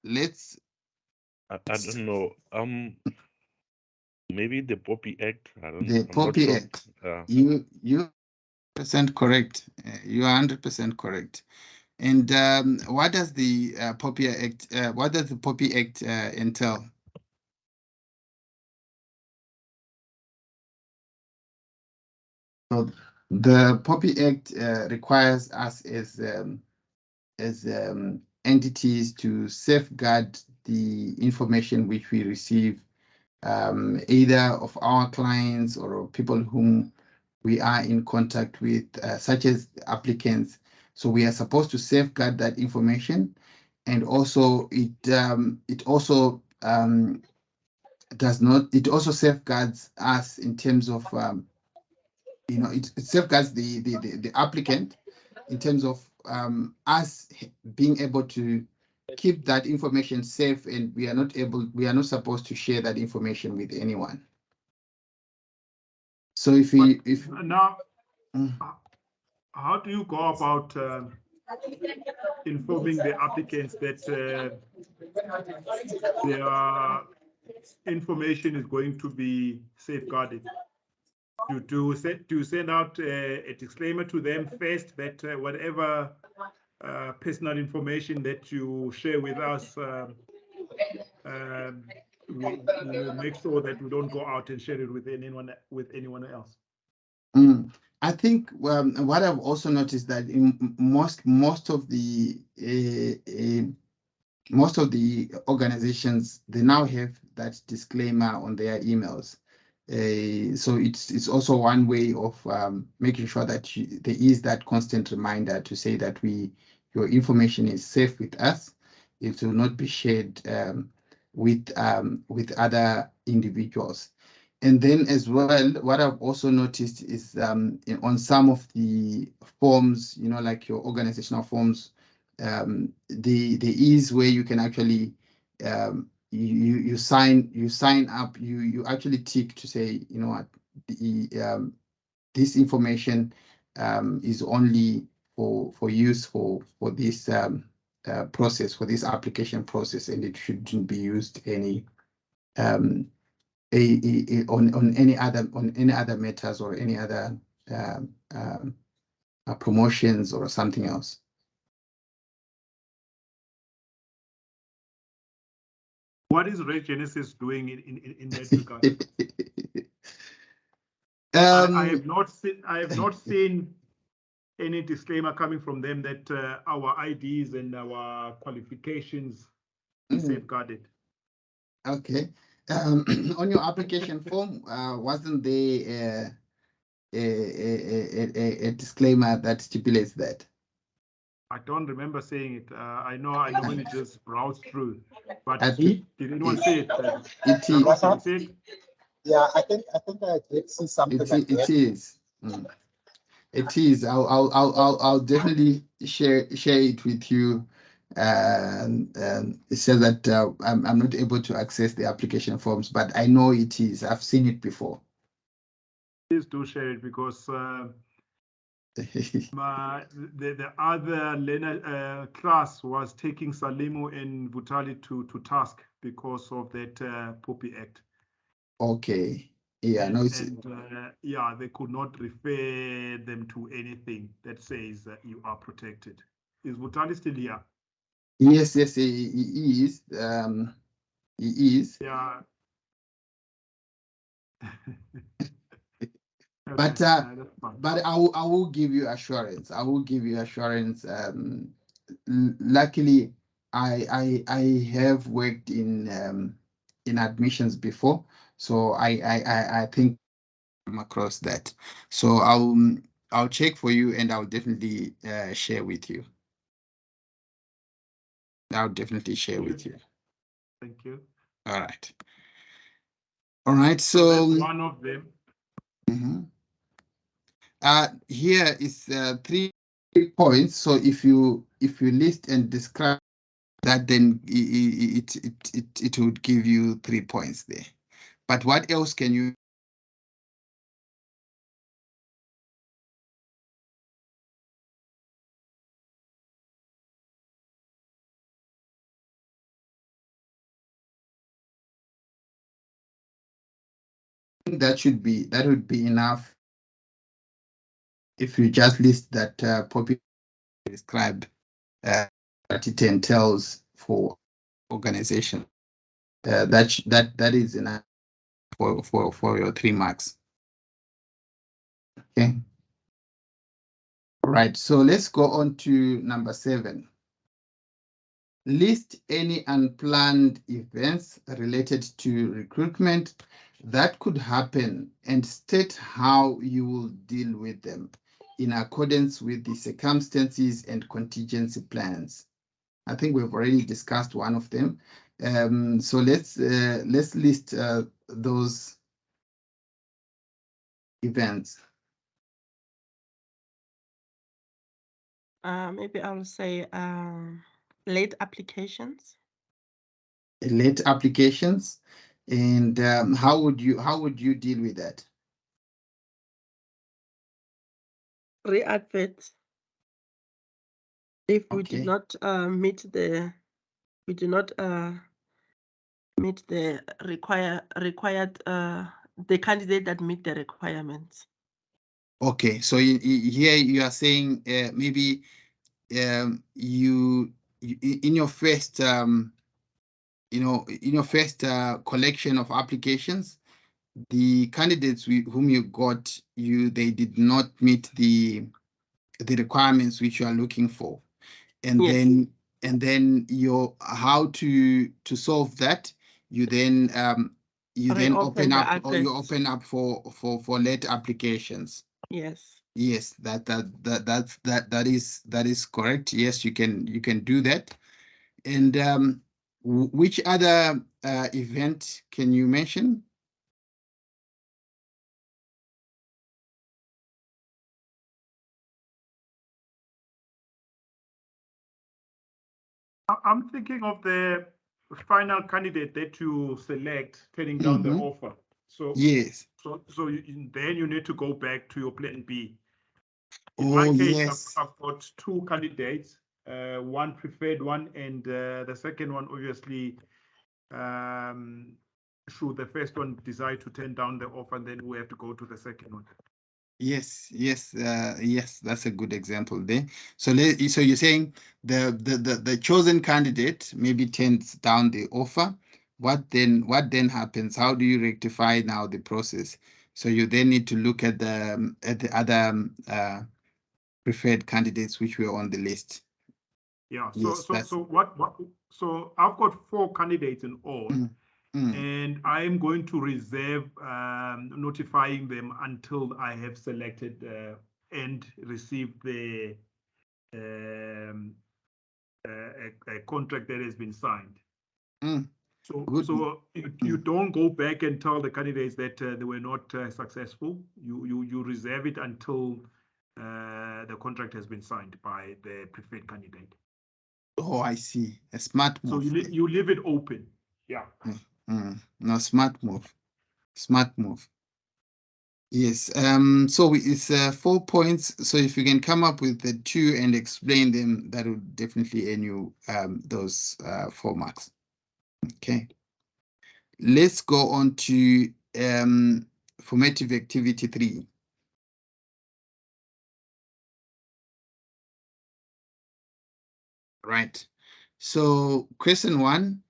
Let's. I don't know. Maybe the POPI Act. The I'm not POPI sure. Act. You 100% correct. You are 100% correct. And what does the POPI Act? What does the POPI Act entail? So the POPI Act requires us as entities to safeguard the information which we receive, either of our clients or people whom we are in contact with, such as applicants. So we are supposed to safeguard that information, and also it also does not. It also safeguards us in terms of it safeguards the applicant in terms of us being able to keep that information safe, and we are not supposed to share that information with anyone. So if now, how do you go about informing the applicants that their information is going to be safeguarded? To send out a disclaimer to them first that whatever personal information that you share with us, we will make sure that we don't go out and share it with anyone else. I think what I've also noticed that in most of the organizations, they now have that disclaimer on their emails. So it's also one way of making sure that there is that constant reminder to say that your information is safe with us. It will not be shared with other individuals. And then as well, what I've also noticed is on some of the forms, like your organizational forms, there is where you can actually you sign up, you actually tick to say, you know what, this information is only for use for this process, for this application process, and it shouldn't be used on any other matters or any other promotions or something else. What is Red Genesis doing in that regard? I have not seen any disclaimer coming from them that our IDs and our qualifications is safeguarded. Okay. On your application form, wasn't there a disclaimer that stipulates that? I don't remember seeing it. I know I normally just browse through, but Okay. did anyone see it? It is. Yeah, I think I did see something like that. It is. It is. I'll definitely share it with you. It says that I'm not able to access the application forms, but I know it is. I've seen it before. Please do share it, because the other learner class was taking Salimu and Vutali to task because of that POPI Act. Okay. Yeah, no, it's yeah, they could not refer them to anything that says that you are protected. Is Vutali still here? yes, he is. He is. Yeah. But I will give you assurance. I will give you assurance. Luckily, I have worked in admissions before, so I think I'm across that. So I'll check for you, and I'll definitely share with you. I'll definitely share with you. Thank you. All right. All right. So that's one of them. Here is 3 points. So if you list and describe that, then it would give you 3 points there. But what else can you? That would be enough if you just list that POPI describe what it entails for organization. That is enough for your 3 marks. Okay. All right. So let's go on to number 7. List any unplanned events related to recruitment that could happen and state how you will deal with them in accordance with the circumstances and contingency plans. I think we've already discussed one of them. So let's list those events. Maybe I'll say late applications. Late applications, and how would you deal with that? Re-advert. If we do not meet the required the candidate that meet the requirements. Okay, so here you are saying maybe you in your first collection of applications, the candidates whom you got, they did not meet the requirements which you are looking for, and yes. then your how to solve that, you then open up, or you open up for late applications. Yes. Yes, that is correct. Yes, you can do that. And which other event can you mention? I'm thinking of the final candidate that you select turning down the offer. So yes. then you need to go back to your plan B. In Oh, my case, yes. I've got two candidates, one preferred one, and the second one, obviously, should the first one decide to turn down the offer, then we have to go to the second one. Yes, yes, yes, that's a good example there. So so you're saying the chosen candidate maybe turns down the offer. What then happens? How do you rectify now the process? So you then need to look at the other preferred candidates which were on the list. Yeah. Yes, So I've got 4 candidates in all. Mm. And I'm going to reserve notifying them until I have selected and received the a contract that has been signed. So you don't go back and tell the candidates that they were not successful. You reserve it until the contract has been signed by the preferred candidate. Oh, I see. A smart move. So you leave it open. Yeah. No, smart move. Smart move. Yes. So it's 4 points. So if you can come up with the 2 and explain them, that would definitely earn you those 4 marks. Okay. Let's go on to formative activity 3. Right. So question 1,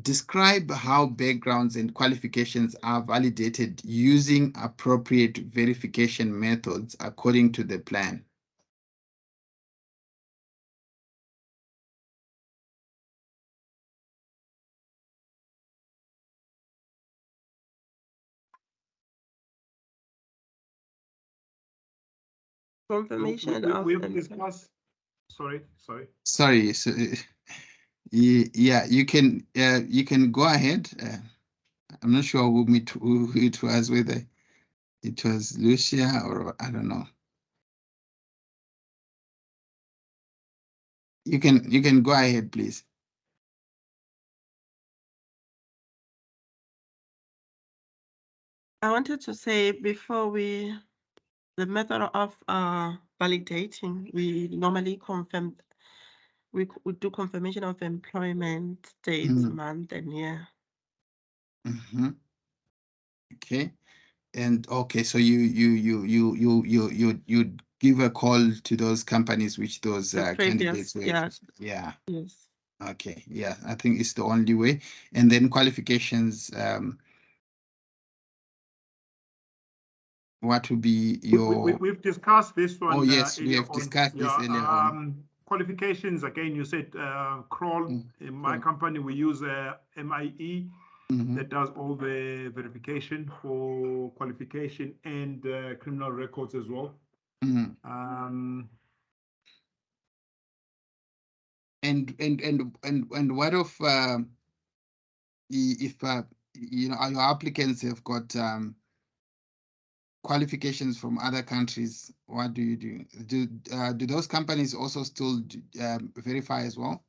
describe how backgrounds and qualifications are validated using appropriate verification methods according to the plan. Confirmation we've discussed. Sorry. Sorry. So, yeah, you can go ahead. I'm not sure who it was, whether it was Lucia or I don't know. You can go ahead, please. I wanted to say before the method of validating, we normally confirm, we do confirmation of employment, date, month, and year. Okay. And okay, so you give a call to those companies which those candidates were. Yeah. Yes. Okay. Yeah, I think it's the only way. And then qualifications. What would be your? We've discussed this one. Oh yes, we have discussed this earlier on. Qualifications again. You said Kroll. In my company, we use MIE. That does all the verification for qualification and criminal records as well. And what of if your applicants have got qualifications from other countries? What do you do? Do those companies also still verify as well?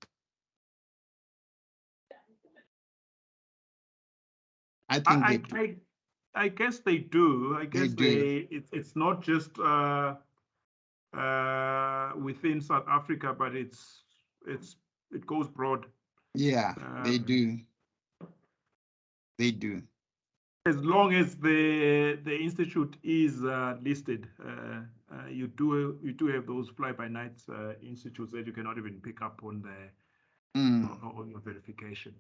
I think I guess they do. I guess it's not just within South Africa, but it goes broad. Yeah, they do. They do. As long as the institute is listed, you do have those fly-by-night institutes that you cannot even pick up on on your verification.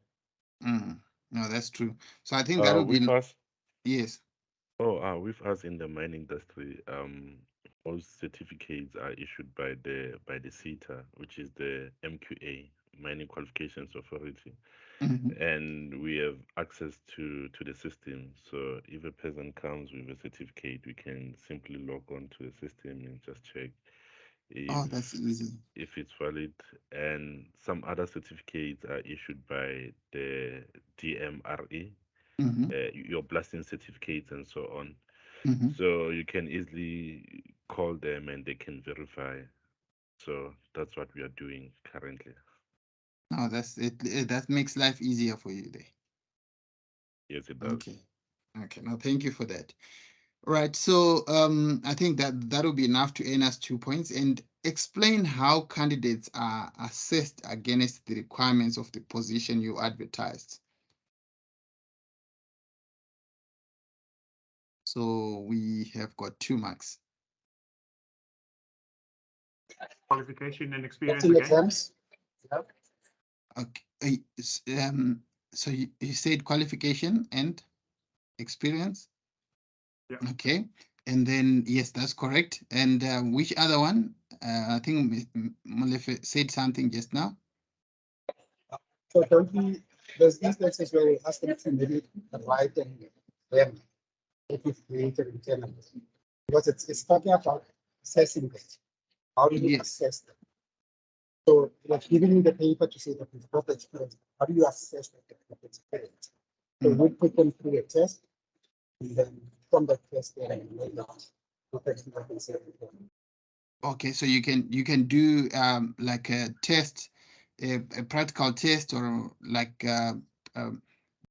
No, that's true. So I think that would be yes. Oh, with us in the mining industry, most certificates are issued by the SETA, which is the MQA, Mining Qualifications Authority, and we have access to the system. So if a person comes with a certificate, we can simply log on to the system and just check that's easy. if it's valid. And some other certificates are issued by the DMRE, your blasting certificates and so on. So you can easily call them and they can verify. So that's what we are doing currently. Oh, that's it. That makes life easier for you there. Yes, it does. Okay, no, thank you for that. Right, so I think that will be enough to earn us 2 points, and explain how candidates are assessed against the requirements of the position you advertised. So we have got 2 marks. Qualification and experience That's in the again. terms. Yeah. Okay, so you said qualification and experience? Yeah. Okay, and then, yes, that's correct. And which other one? I think Molefe said something just now. So currently, there's instances where we ask them to maybe write them if we've created internally. Because it's talking about assessing this. How do you assess them? So like giving you the paper to say that we've got the experience, how do you assess that experience? So we put them through a test, and then from the test they make out. Okay, so you can do like a test, a practical test, or like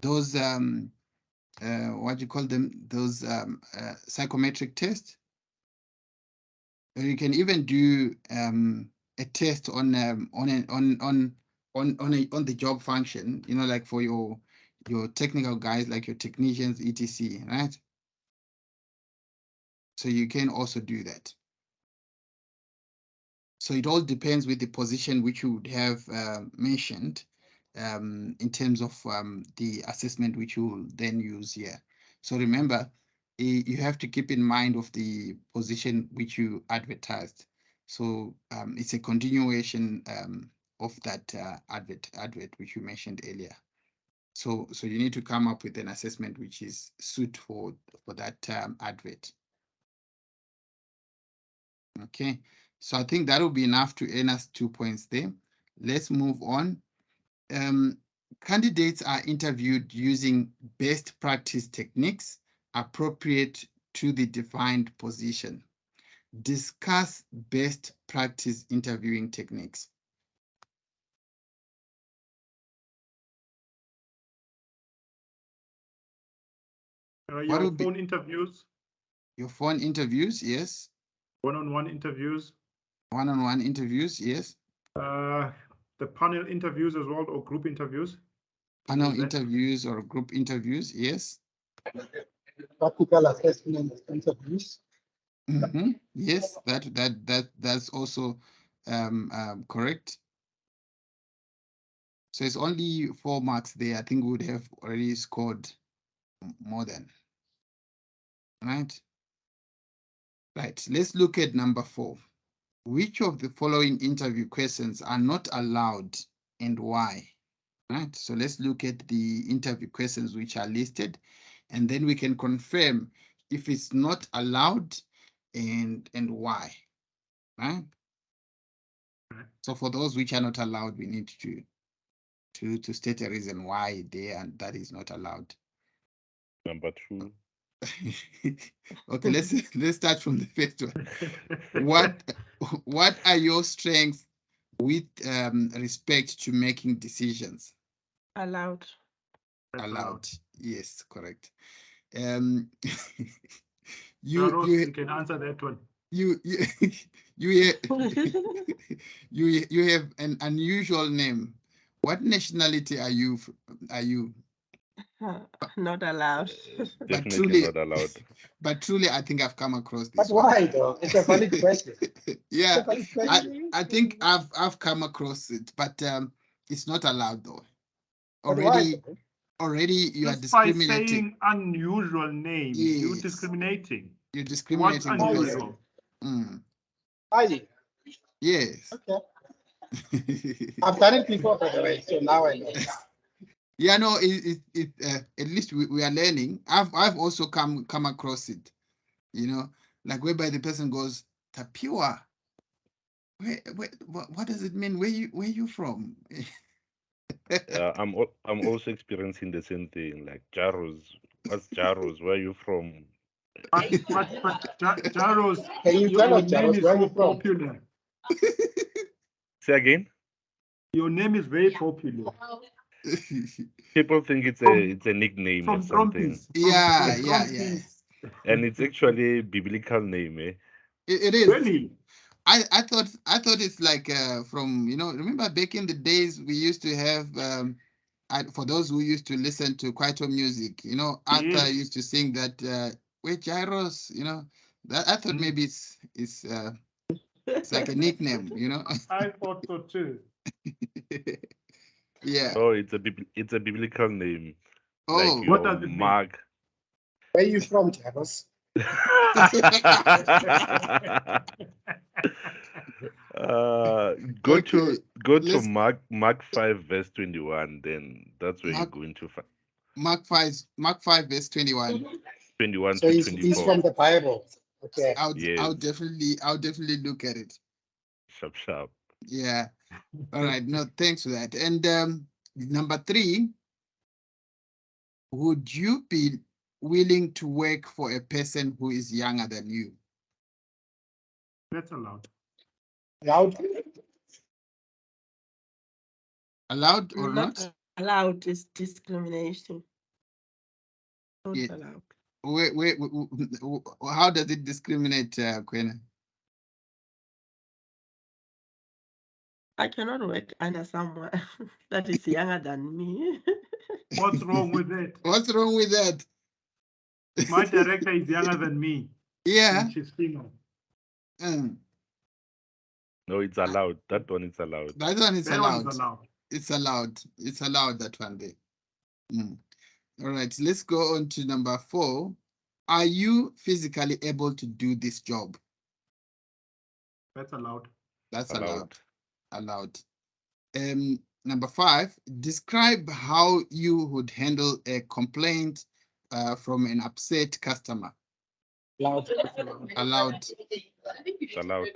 those what do you call them? Those psychometric tests. Or you can even do a test on the job function. You know, like for your technical guys, like your technicians, etc. Right? So you can also do that. So it all depends with the position which you would have mentioned in terms of the assessment which you will then use here. So remember, you have to keep in mind of the position which you advertised. So it's a continuation of that advert which you mentioned earlier. So you need to come up with an assessment which is suit for that advert. Okay, so I think that will be enough to earn us 2 points there. Let's move on. Candidates are interviewed using best practice techniques appropriate to the defined position. Discuss best practice interviewing techniques. Your phone interviews. Your phone interviews, yes. One-on-one interviews. One-on-one interviews, yes. The panel interviews as well, or group interviews. Panel interviews or group interviews, yes. Practical assessment interviews. Yes, that's also correct. So it's only 4 marks there. I think we would have already scored more than. Right? Right. Let's look at number 4. Which of the following interview questions are not allowed and why? Right. So let's look at the interview questions which are listed, and then we can confirm if it's not allowed and why. Right. So for those which are not allowed, we need to state a reason why that is not allowed. Number 2. Okay, let's start from the first one. What are your strengths with respect to making decisions? Allowed. Allowed. Yes, correct. You can answer that one. You have an unusual name. What nationality are you? Not allowed. Definitely not allowed. But truly, I think I've come across But this why one. though? It's a valid question. Yeah, I think I've come across it, but it's not allowed though. Already you are discriminating. By saying unusual name, yes. You're discriminating. You're discriminating. What's unusual? Yes. Okay. I've done it before, by the way, so now I know. Yeah, no, at least we are learning. I've also come across it, you know, like whereby the person goes, Tapiwa. What does it mean? Where you from? Yeah, I'm also experiencing the same thing. Like Jaros, what's Jaros? Where are you from? But Jaros, Can you tell your us, name Jaros, is where are so you from? popular. Say again. Your name is very popular. People think it's a nickname or From something. Trompies. Yeah, From yeah, yeah. Trompies. And it's actually a biblical name, eh? It is. Really? I thought it's like from, you know, remember back in the days we used to have for those who used to listen to Kwaito music, you know, Arthur Yes. used to sing that wait, Gyros, you know, that I thought maybe it's like a nickname, you know. I thought so too. Yeah. Oh, it's a biblical name. Like Oh. What your does it mean? Mark. Where are you from, Jaros? Go Okay, to let's Mark 5 verse 21. Then that's where you're Mark going to find Mark 5 verse 21. 21 So to he's 24. from the Bible. Okay. I'll Yes, definitely look at it. sharp. Yeah. All right. No, thanks for that. And number 3, would you be willing to work for a person who is younger than you? That's allowed. Loud. Allowed or not? Not allowed is discrimination. Not Yeah. allowed. How does it discriminate, Kwena? I cannot work under someone that is younger than me. What's wrong with that? What's wrong with that? My director is younger than me. Yeah. And she's female. No, it's allowed. That one is allowed. That one is That allowed. one's allowed. It's allowed. It's allowed, that one there. All right, let's go on to number 4. Are you physically able to do this job? That's allowed. That's Allowed. allowed. Number 5, describe how you would handle a complaint from an upset customer. Loud. Allowed. It's allowed.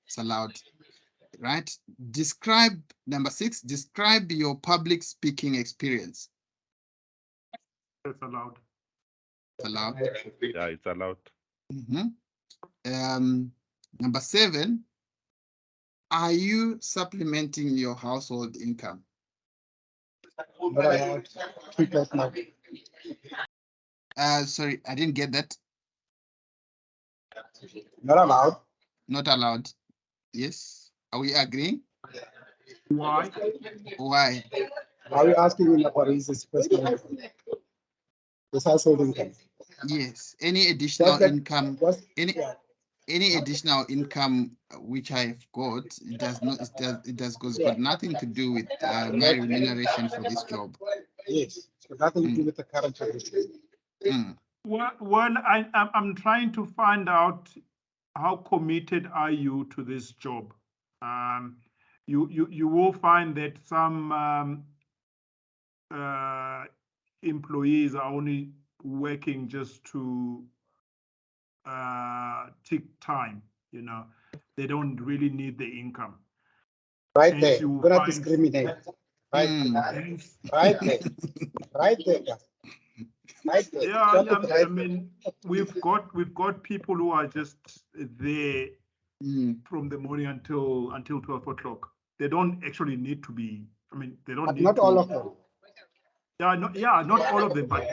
It's allowed. Right? Describe, number 6, describe your public speaking experience. That's allowed. It's allowed. Yeah, it's allowed. Number 7, are you supplementing your household income? Not allowed. Keep that now. Sorry, I didn't get that. Not allowed. Not allowed. Yes. Are we agreeing? Why? Why? Are you asking him about his personal income? His household income? Yes. Any additional income? Yeah. Any additional income which I've got, it got nothing to do with my remuneration for this job. Yes. So nothing to do with the current position. Well, I'm trying to find out how committed are you to this job. You will find that some employees are only working just to tick time. You know, they don't really need the income. Right Hence, there. you will Do not find- discriminate. Right there. Hence, Right there. Right there. Right there. yeah, Drop it I right mean, we've got people who are just there from the morning until 12 o'clock. They don't actually need to be. I mean, they don't But need not to. all of them. Not all of them, but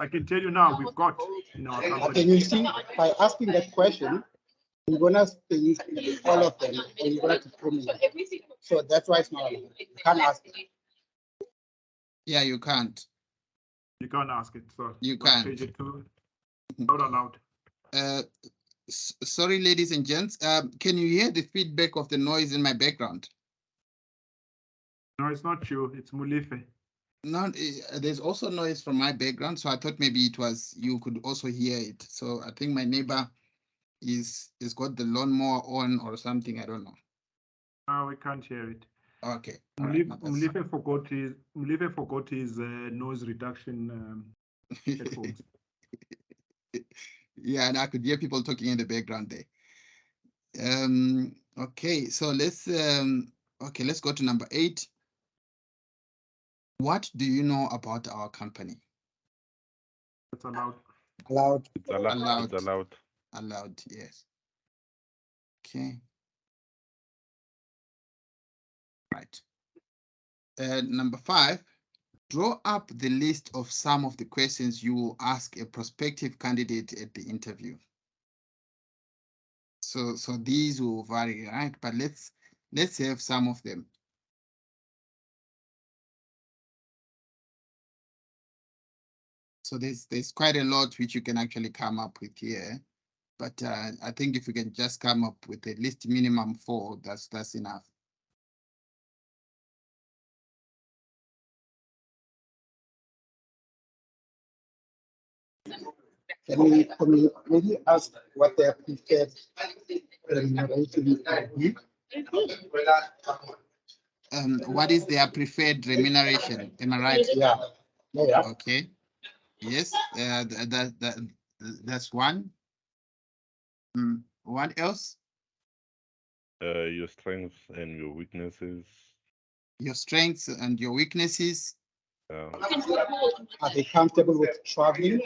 I can tell you now, we've got in our Okay, company. you see, by asking that question, you're gonna think all of them, and you're gonna discriminate. So that's why it's not allowed. You can't ask it. Yeah, you can't. You can't ask it, so You we'll can't. change it to not allowed. Sorry, ladies and gents. Can you hear the feedback of the noise in my background? No, it's not you. It's Mulife. No, there's also noise from my background, so I thought maybe it was you could also hear it. So I think my neighbor is got the lawnmower on or something. I don't know. No, we can't hear it. Okay. Mulife forgot his noise reduction headphones. Yeah, and I could hear people talking in the background there. Okay, so let's go to number 8. What do you know about our company? That's allowed. Allowed. It's allowed. Allowed. It's allowed. Allowed, yes. Okay. Right. Number 5, draw up the list of some of the questions you will ask a prospective candidate at the interview. So these will vary, right? But let's have some of them. So there's quite a lot which you can actually come up with here. But I think if you can just come up with at least minimum 4, that's enough. Can we maybe ask what their preferred remuneration would be? What is their preferred remuneration? Am I right? Yeah. Yeah. Okay. Yes. That's one. What else? Your strengths and your weaknesses. Your strengths and your weaknesses. Are they comfortable with traveling?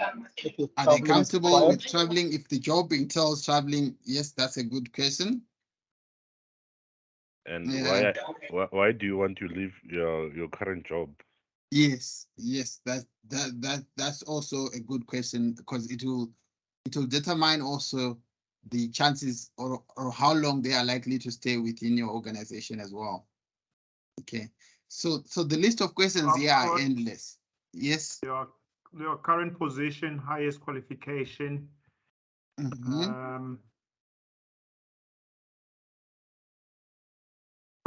Are they comfortable with traveling if the job entails traveling? Yes, that's a good question. And why do you want to leave your current job? Yes, that's also a good question, because it will determine also the chances or how long they are likely to stay within your organization as well. Okay, so the list of questions here are endless. Yes. Your current position, highest qualification.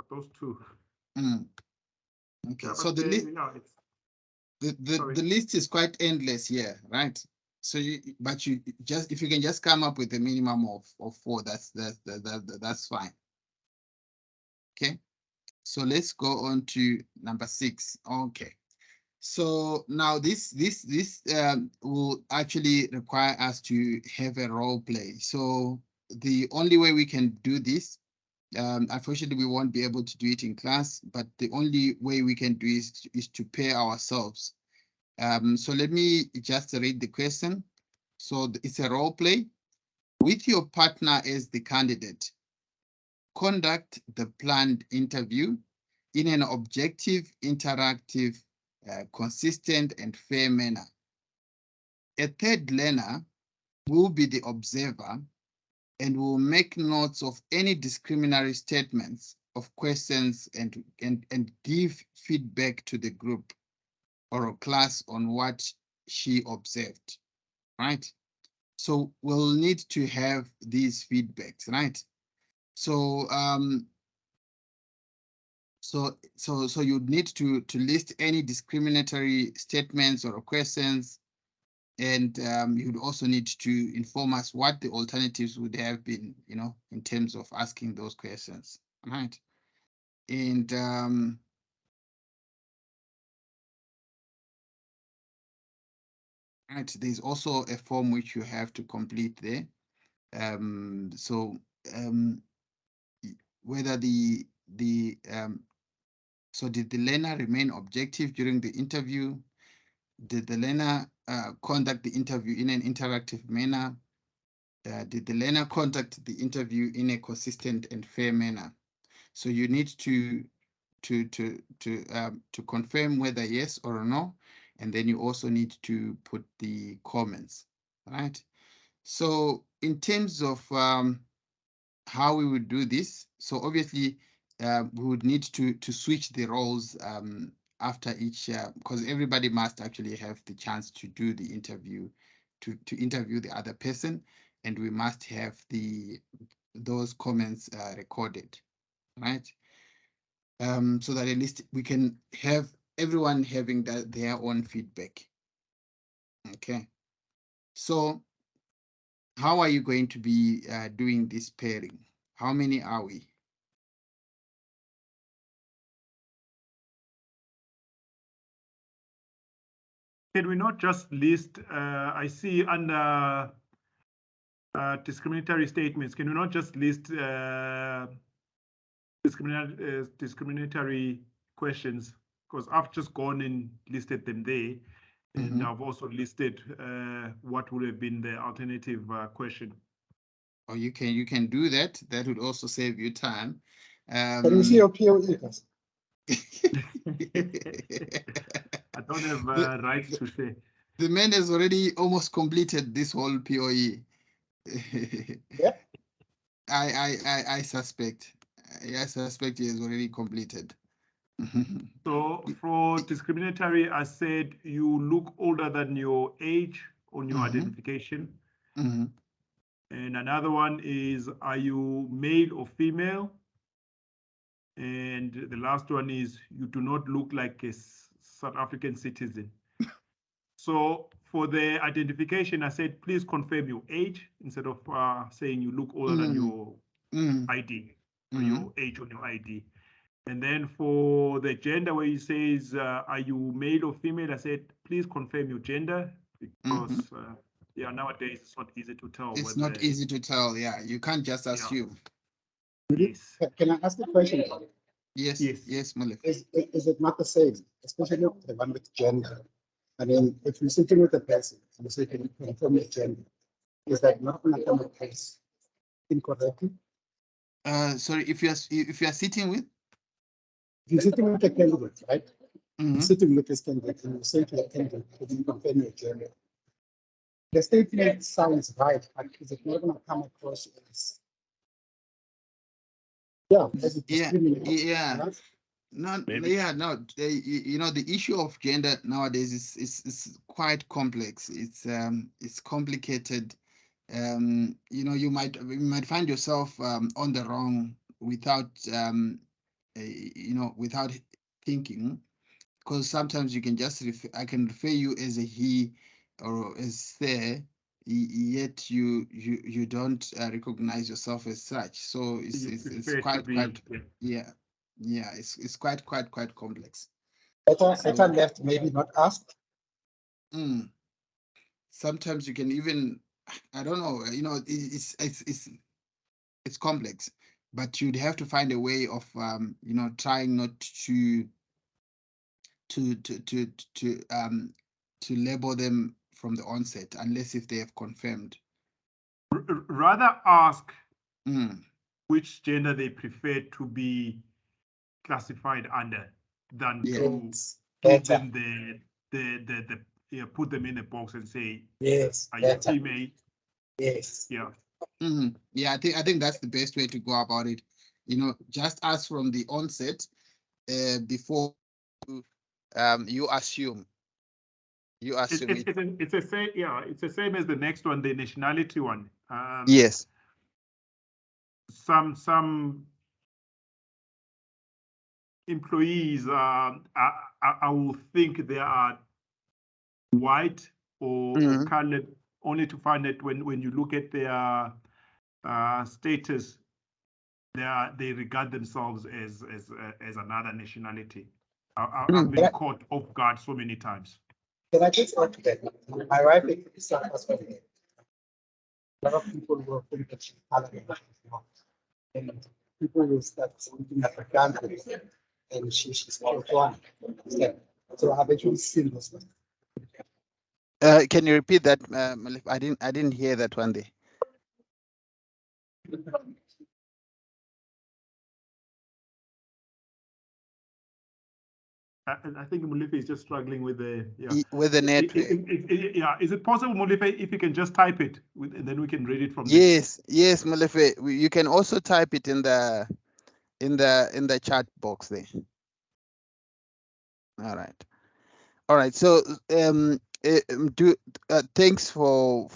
Those two. Okay, so the list. The list is quite endless here, right? So but you just, if you can just come up with a minimum of 4, that's fine. Okay, so let's go on to number 6. Okay, so now this will actually require us to have a role play. So the only way we can do this, unfortunately, we won't be able to do it in class, but the only way we can do is to pair ourselves. So let me just read the question. So it's a role play. With your partner as the candidate, conduct the planned interview in an objective, interactive, consistent, and fair manner. A third learner will be the observer and will make notes of any discriminatory statements of questions and give feedback to the group or a class on what she observed, right? So we'll need to have these feedbacks, right? So so you'd need to list any discriminatory statements or questions, and you'd also need to inform us what the alternatives would have been, in terms of asking those questions, right? And right, there's also a form which you have to complete there. So whether so did the learner remain objective during the interview? Did the learner conduct the interview in an interactive manner? Did the learner conduct the interview in a consistent and fair manner? So you need to confirm whether yes or no, and then you also need to put the comments, right? So in terms of how we would do this, so obviously we would need to switch the roles after each, because everybody must actually have the chance to do the interview, to interview the other person, and we must have those comments recorded, right? So that at least we can have everyone having their own feedback. Okay, so how are you going to be doing this pairing? How many are we? Can we not just list, I see under discriminatory statements, can we not just list discriminatory questions? Because I've just gone and listed them there, and I've also listed what would have been the alternative question. Or you can do that. That would also save you time. Can we see your POE? I don't have rights to say. The man has already almost completed this whole POE. Yeah. I suspect. I suspect he has already completed. So for discriminatory, I said you look older than your age on your identification. And another one is, are you male or female? And the last one is, you do not look like a South African citizen. So for the identification, I said, please confirm your age instead of saying you look older than your ID or your age on your ID. And then for the gender, where it says, are you male or female? I said, please confirm your gender, because yeah, nowadays it's not easy to tell. It's not easy to tell. Yeah, you can't just assume. Yes. Can I ask a question? Yes. Yes, Molefe. Is it not the same, especially the one with gender? I mean, if you're sitting with a person and you say, can you confirm your gender? Is that not going to come across incorrectly? Sorry, if you are sitting with? If you're sitting with a candidate, right? You're sitting with this candidate and you say to the candidate, can you confirm your gender? The statement sounds right, but is it not going to come across as yeah. No, yeah, no. You know, the issue of gender nowadays is quite complex. It's complicated. You know, you might find yourself on the wrong without you know, without thinking, because sometimes you can just I can refer you as a he or as they, yet you don't recognize yourself as such. So it's quite yeah, it's quite complex. Better left, maybe not asked. Sometimes you can even, I don't know, you know, it's complex, but you'd have to find a way of you know, trying not to label them from the onset, unless if they have confirmed. Rather ask which gender they prefer to be classified under, than to give them put them in a box and say, yes, are you female? Yes. Yeah. Yeah, I think that's the best way to go about it. You know, just ask from the onset before you assume. It's the same as the next one, the nationality one. Yes. Some employees, I will think they are white or colored, only to find that when you look at their status, they regard themselves as another nationality. I've been caught off guard so many times. Can I just add to that? My wife is South African. A lot of people will think that she's colored, and people will start looking at her country, and she's called one. So I've actually seen this one. Can you repeat that, Malif? I didn't hear that one day. I think Molefe is just struggling with the network. Is it possible, Molefe, if you can just type it, and then we can read it from there? Yes, Molefe. You can also type it in the chat box there. All right. So thanks for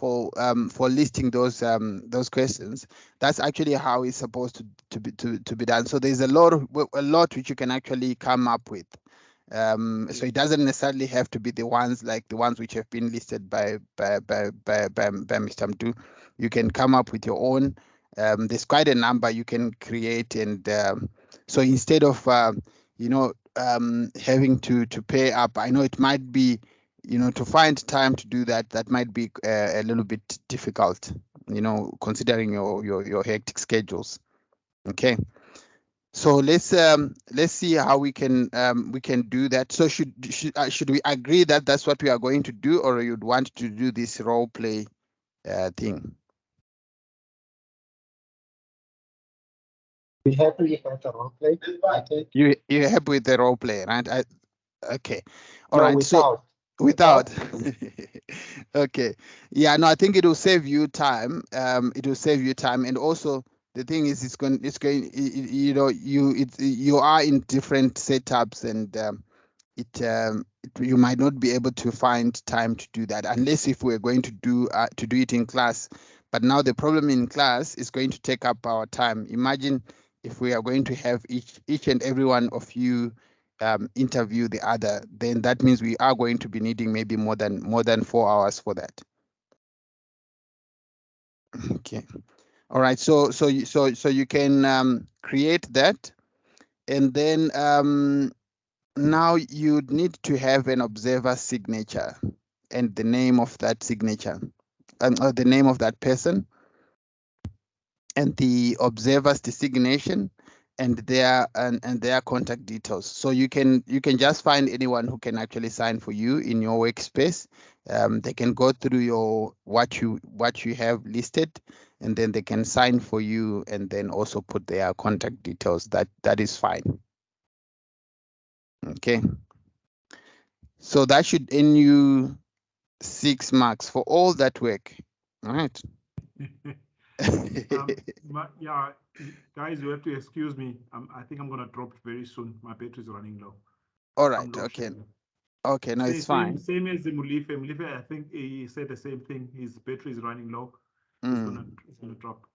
listing those questions. That's actually how it's supposed to be done. So there's a lot which you can actually come up with. So it doesn't necessarily have to be the ones which have been listed by Mr. Mdu. You can come up with your own. There's quite a number you can create, and so instead of you know, having to pay up, I know it might be, you know, to find time to do that might be a little bit difficult, you know, considering your hectic schedules. Okay. So let's see how we can do that. So should we agree that that's what we are going to do, or you'd want to do this role play thing? Be happy with the role play. You're happy with the role play, right? Okay. All right. Without. So without. Okay. Yeah, no, I think it will save you time. It will save you time. And also the thing is you know, you are in different setups, and you might not be able to find time to do that unless if we're going to do it in class. But now the problem in class is going to take up our time. Imagine if we are going to have each and every one of you interview the other, then that means we are going to be needing maybe more than 4 hours for that. Okay. All right. So you can create that, and then now you need to have an observer signature and the name of that signature, or the name of that person, and the observer's designation, and their contact details. So you can just find anyone who can actually sign for you in your workspace. They can go through your what you have listed, and then they can sign for you, and then also put their contact details. That is fine. Okay. So that should earn you 6 marks for all that work. All right. Yeah, guys, you have to excuse me. I think I'm gonna drop very soon. My battery is running low. All right. Okay. Okay. No, it's fine. Same as the Mulife. Mulife, I think he said the same thing. His battery is running low. It's gonna drop.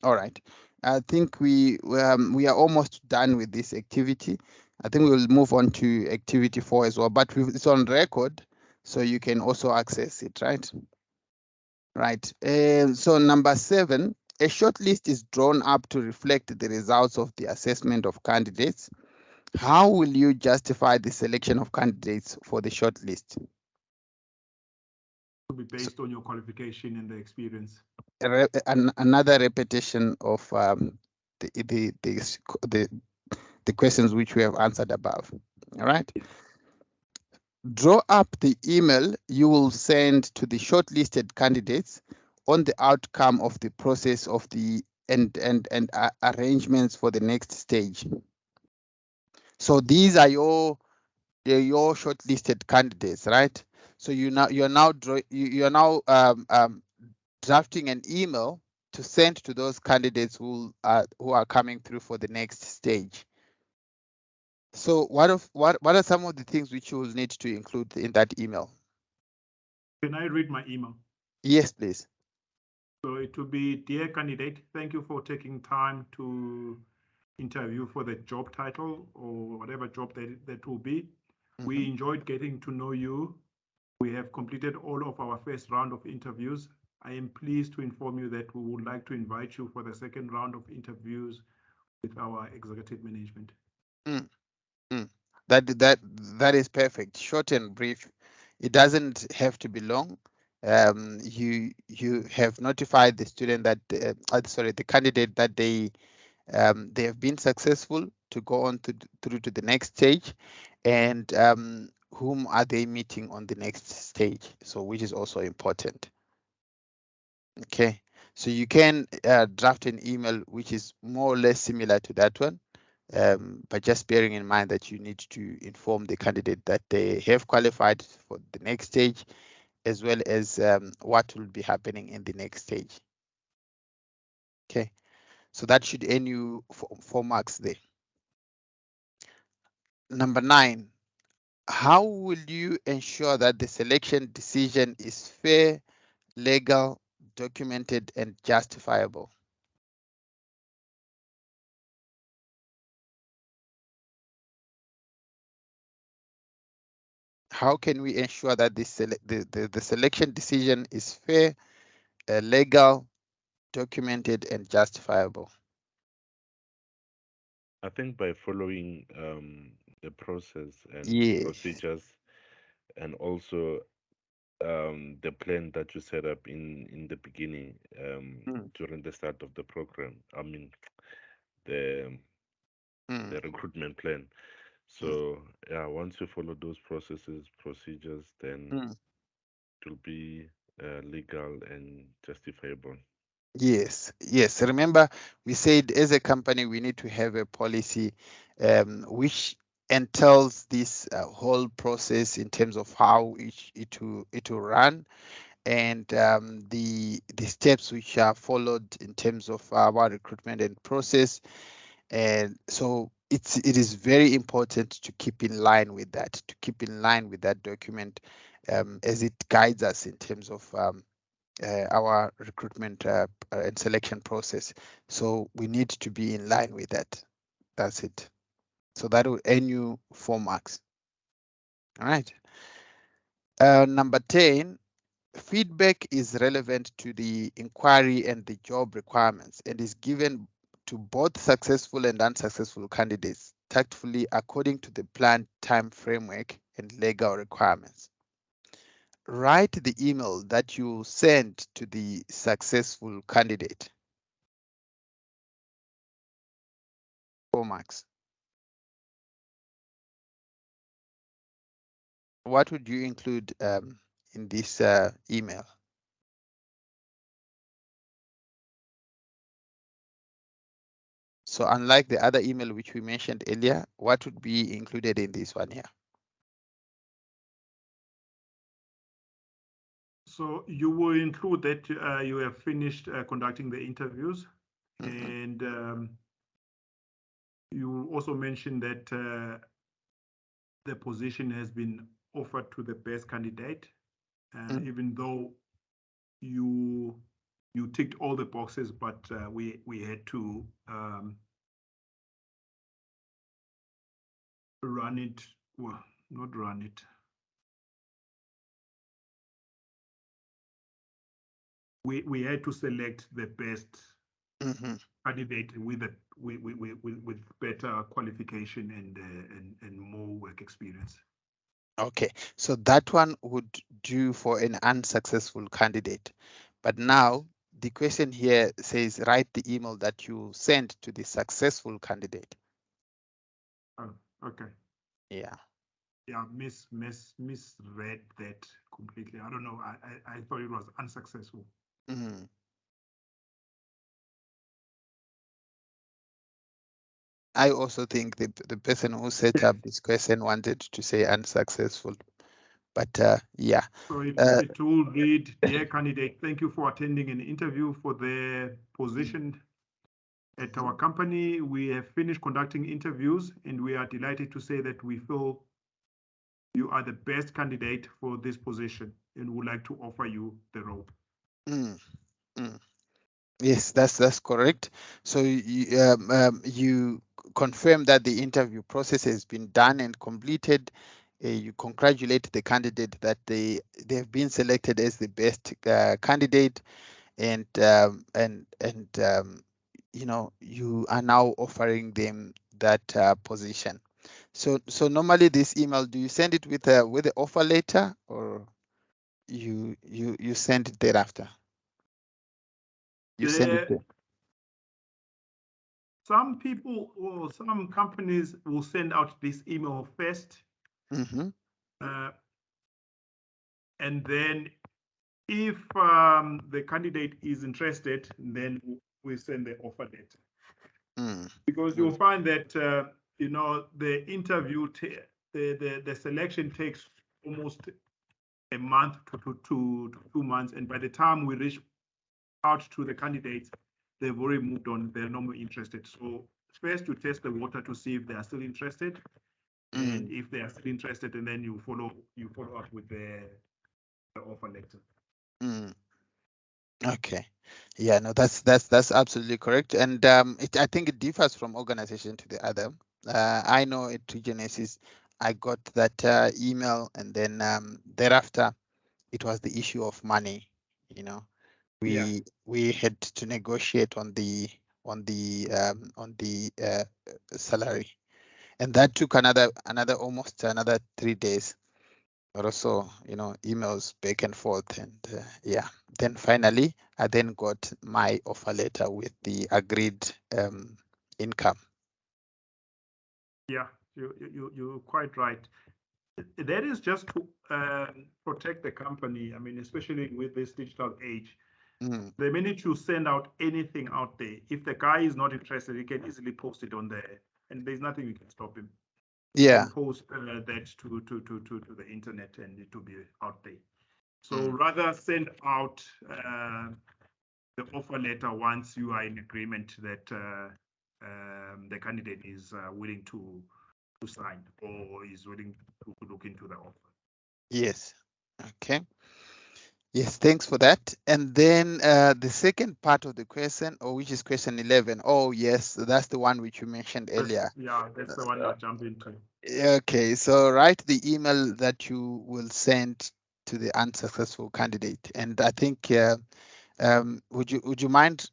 All right. I think we are almost done with this activity. I think we will move on to activity 4 as well, but it's on record, so you can also access it, right? Right. So number 7, a short list is drawn up to reflect the results of the assessment of candidates. How will you justify the selection of candidates for the short list? To be based on your qualification and the experience. Another repetition of the questions which we have answered above. All right. Draw up the email you will send to the shortlisted candidates on the outcome of the process of the and arrangements for the next stage. So these are your shortlisted candidates, right? So you're now drafting an email to send to those candidates who are coming through for the next stage. So what are some of the things which you will need to include in that email? Can I read my email? Yes, please. So it will be, dear candidate, thank you for taking time to interview for the job title or whatever job that will be. We enjoyed getting to know you. We have completed all of our first round of interviews. I am pleased to inform you that we would like to invite you for the second round of interviews with our executive management. That is perfect. Short and brief. It doesn't have to be long. You have notified the student that the candidate that they have been successful to go on through to the next stage, and whom are they meeting on the next stage, so which is also important. Okay, so you can draft an email which is more or less similar to that one, but just bearing in mind that you need to inform the candidate that they have qualified for the next stage, as well as what will be happening in the next stage. Okay, so that should earn you 4 marks there. Number 9, how will you ensure that the selection decision is fair, legal, documented, and justifiable? How can we ensure that the selection decision is fair, legal, documented, and justifiable? I think by following the process and Yes. procedures, and also the plan that you set up in the beginning, during the start of the program. I mean, the recruitment plan. So yeah, once you follow those procedures, then it will be legal and justifiable. Yes. Remember, we said as a company we need to have a policy which and tells this whole process in terms of how it will run, and the steps which are followed in terms of our recruitment and process. And so it is very important to keep in line with that, document, as it guides us in terms of our recruitment and selection process. So we need to be in line with that. That's it. So that will earn you 4 marks. All right. Number 10, feedback is relevant to the inquiry and the job requirements and is given to both successful and unsuccessful candidates tactfully according to the planned time framework and legal requirements. Write the email that you send to the successful candidate. 4 marks. What would you include in this email? So unlike the other email which we mentioned earlier, what would be included in this one here? So you will include that you have finished conducting the interviews, and you will also mention that the position has been offered to the best candidate, even though you ticked all the boxes, but we had to run it. Well, not run it. We had to select the best candidate with better qualification and more work experience. Okay, so that one would do for an unsuccessful candidate. But now the question here says write the email that you sent to the successful candidate. Oh, okay. Yeah. Yeah, misread that completely. I don't know. I thought it was unsuccessful. I also think the person who set up this question wanted to say unsuccessful, but yeah. So it will read, dear candidate, thank you for attending an interview for the position at our company. We have finished conducting interviews and we are delighted to say that we feel you are the best candidate for this position and would like to offer you the role. Yes, that's correct. So you confirm that the interview process has been done and completed. You congratulate the candidate that they've been selected as the best candidate, and you know, you are now offering them that position. So normally this email, do you send it with the offer letter, or you send it thereafter? You send it there. Some people or some companies will send out this email first. And then if the candidate is interested, then we send the offer letter. Because you'll find that you know, the interview, the selection takes almost a month to 2 months, and by the time we reach out to the candidates, they've already moved on. They're no more interested. So first, you test the water to see if they are still interested, and if they are still interested, and then you follow up with the offer letter. Okay, yeah, no, that's absolutely correct, and I think it differs from organization to the other. I know at Regenesis, I got that email, and then thereafter, it was the issue of money. You know, we had to negotiate on the salary, and that took almost another 3 days. Also, you know, emails back and forth, and yeah, then finally I then got my offer letter with the agreed income. Yeah, you're quite right. That is just to protect the company. I mean, especially with this digital age, the minute you send out anything out there, if the guy is not interested, he can easily post it on there, and there's nothing you can stop him. Yeah. Post that to the internet, and it will be out there. So Mm. rather send out the offer letter once you are in agreement that the candidate is willing to sign or is willing to look into the offer. Yes. Okay. Yes, thanks for that. And then the second part of the question, or which is question 11. Oh, yes, that's the one which you mentioned earlier. Yeah, that's the one I'll jump into. Okay, so write the email that you will send to the unsuccessful candidate. And I think, would you mind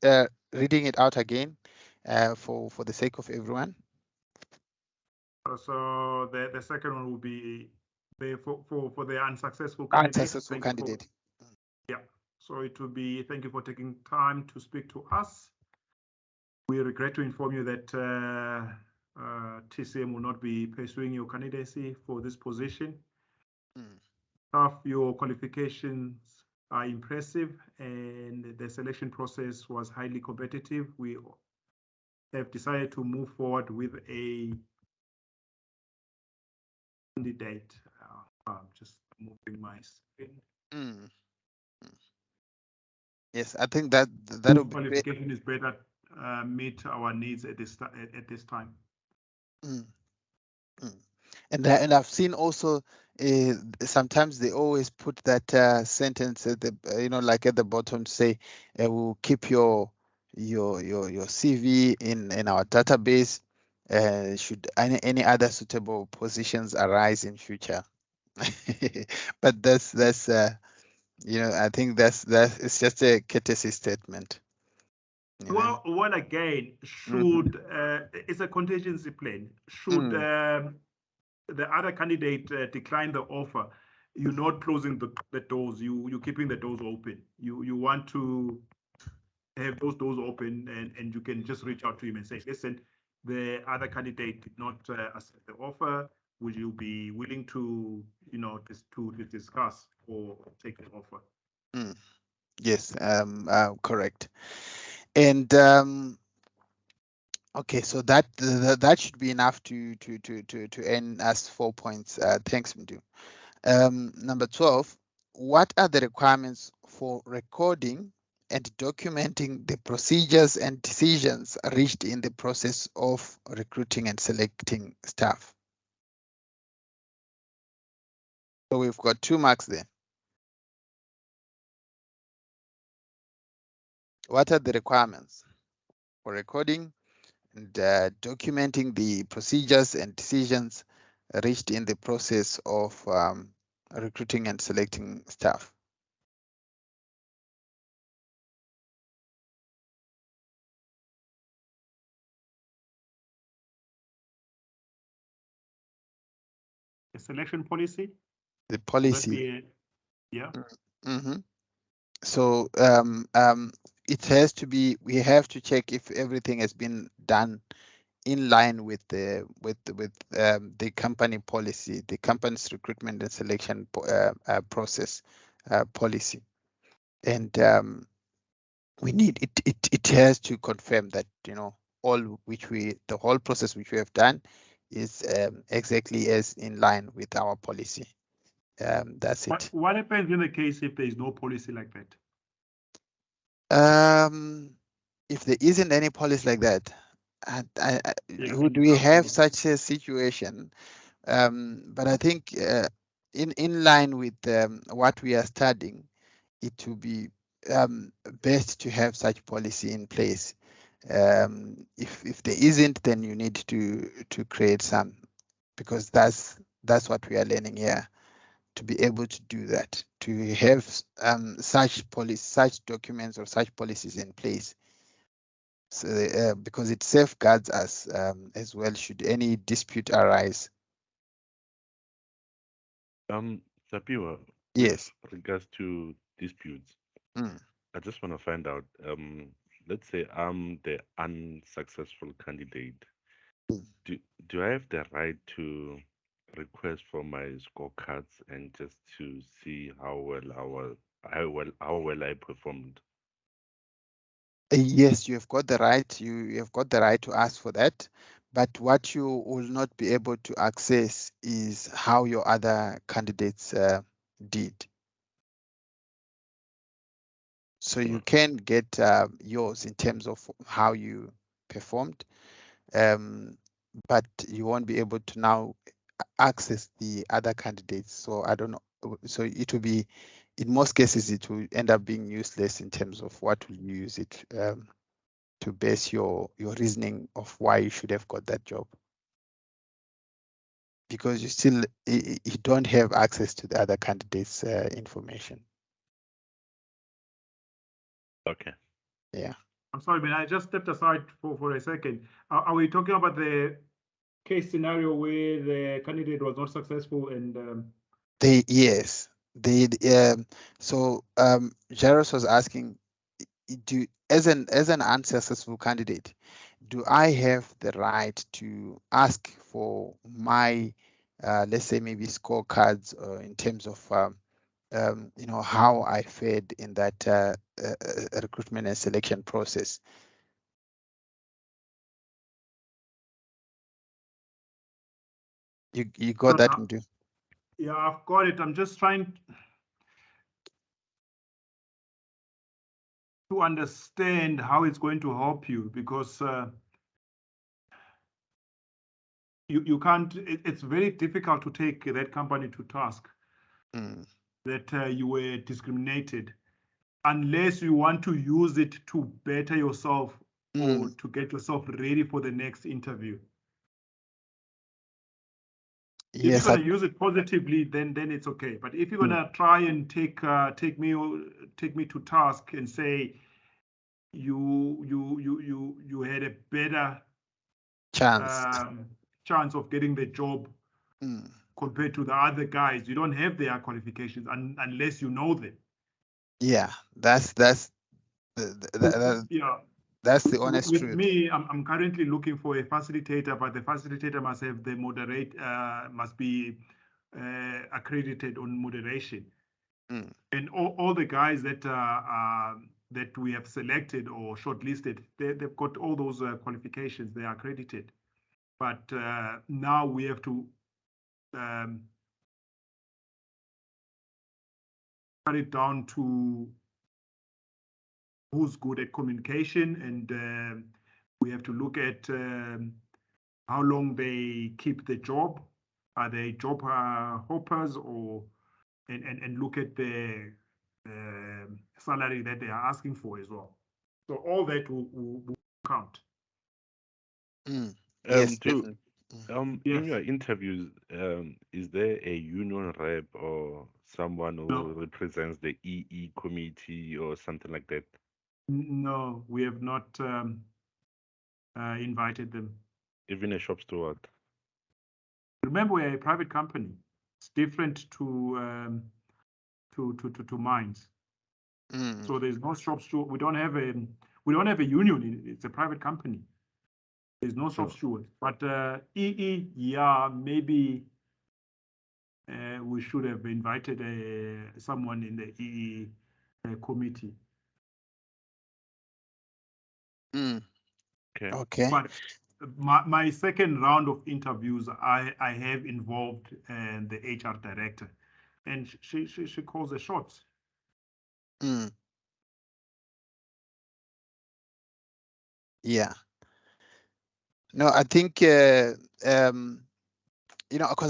reading it out again for the sake of everyone? So the second one will be for the unsuccessful candidate. Unsuccessful candidate. Yeah. So it will be, thank you for taking time to speak to us. We regret to inform you that TCM will not be pursuing your candidacy for this position. Your qualifications are impressive and the selection process was highly competitive. We have decided to move forward with a candidate. I'm just moving my screen. Yes, I think that would be qualification is better meet our needs at this time. And I've seen also sometimes they always put that sentence at the like at the bottom to say we'll keep your CV in our database should any other suitable positions arise in future. But that's I think that's it's just a courtesy statement. Well, again, should it's a contingency plan. Should the other candidate decline the offer, you're not closing the doors. You're keeping the doors open. You want to have those doors open, and you can just reach out to him and say, listen, the other candidate did not accept the offer. Would you be willing to to discuss or take the offer? Yes, correct. And okay, so that should be enough to earn us 4 points. Thanks, Mdu. Number 12, what are the requirements for recording and documenting the procedures and decisions reached in the process of recruiting and selecting staff? So we've got 2 marks there. What are the requirements for recording and documenting the procedures and decisions reached in the process of recruiting and selecting staff? The selection policy? The policy. Yeah. So it has to be, we have to check if everything has been done in line with the company policy, the company's recruitment and selection process policy. And we need it has to confirm that the whole process which we have done is exactly as in line with our policy. That's it. What happens in the case if there is no policy like that? If there isn't any policy like that, would we have such a situation? But I think in line with what we are studying, it will be best to have such policy in place. If there isn't, then you need to create some, because that's what we are learning here, to be able to do that, to have such documents or such policies in place. So because it safeguards us as well should any dispute arise. Tapiwa, yes, with regards to disputes, I just want to find out, let's say I'm the unsuccessful candidate. Do I have the right to request for my scorecards and just to see how well I performed? Yes, you have got the right. You have got the right to ask for that, but what you will not be able to access is how your other candidates did. So you can get yours in terms of how you performed, but you won't be able to now access the other candidates. So I don't know. So it will be, in most cases, it will end up being useless in terms of what will you use it to base your reasoning of why you should have got that job, because you don't have access to the other candidates' information. Okay. Yeah. I'm sorry, man. I just stepped aside for a second. Are we talking about the case scenario where the candidate was not successful and Yes. So Jairus was asking, as an unsuccessful candidate, do I have the right to ask for my let's say maybe scorecards in terms of how I fared in that recruitment and selection process? You got that, Mdu? Yeah, I've got it. I'm just trying to understand how it's going to help you, because you can't, it's very difficult to take that company to task that you were discriminated, unless you want to use it to better yourself or to get yourself ready for the next interview. If you're going to use it positively, then it's okay. But if you're going to try and take me to task and say you had a better chance of getting the job compared to the other guys, you don't have their qualifications unless you know them. Yeah, that's yeah. That's the honest truth. With me, I'm currently looking for a facilitator, but the facilitator must have the must be accredited on moderation. And all the guys that we have selected or shortlisted, they've got all those qualifications. They are accredited. But now we have to cut it down to who's good at communication, and we have to look at how long they keep the job. Are they job hoppers, or and look at the salary that they are asking for as well. So all that will count. Yes, in your interviews, is there a union rep or someone who represents the EE committee or something like that? No, we have not invited them. Even a shop steward? Remember, we're a private company. It's different to mines. So there's no shop steward. We don't have a union. It's a private company. There's no shop steward. But EE, yeah, maybe we should have invited someone in the EE committee. Okay. But my second round of interviews, I have involved the HR director, and she calls the shots. Yeah. No, I think because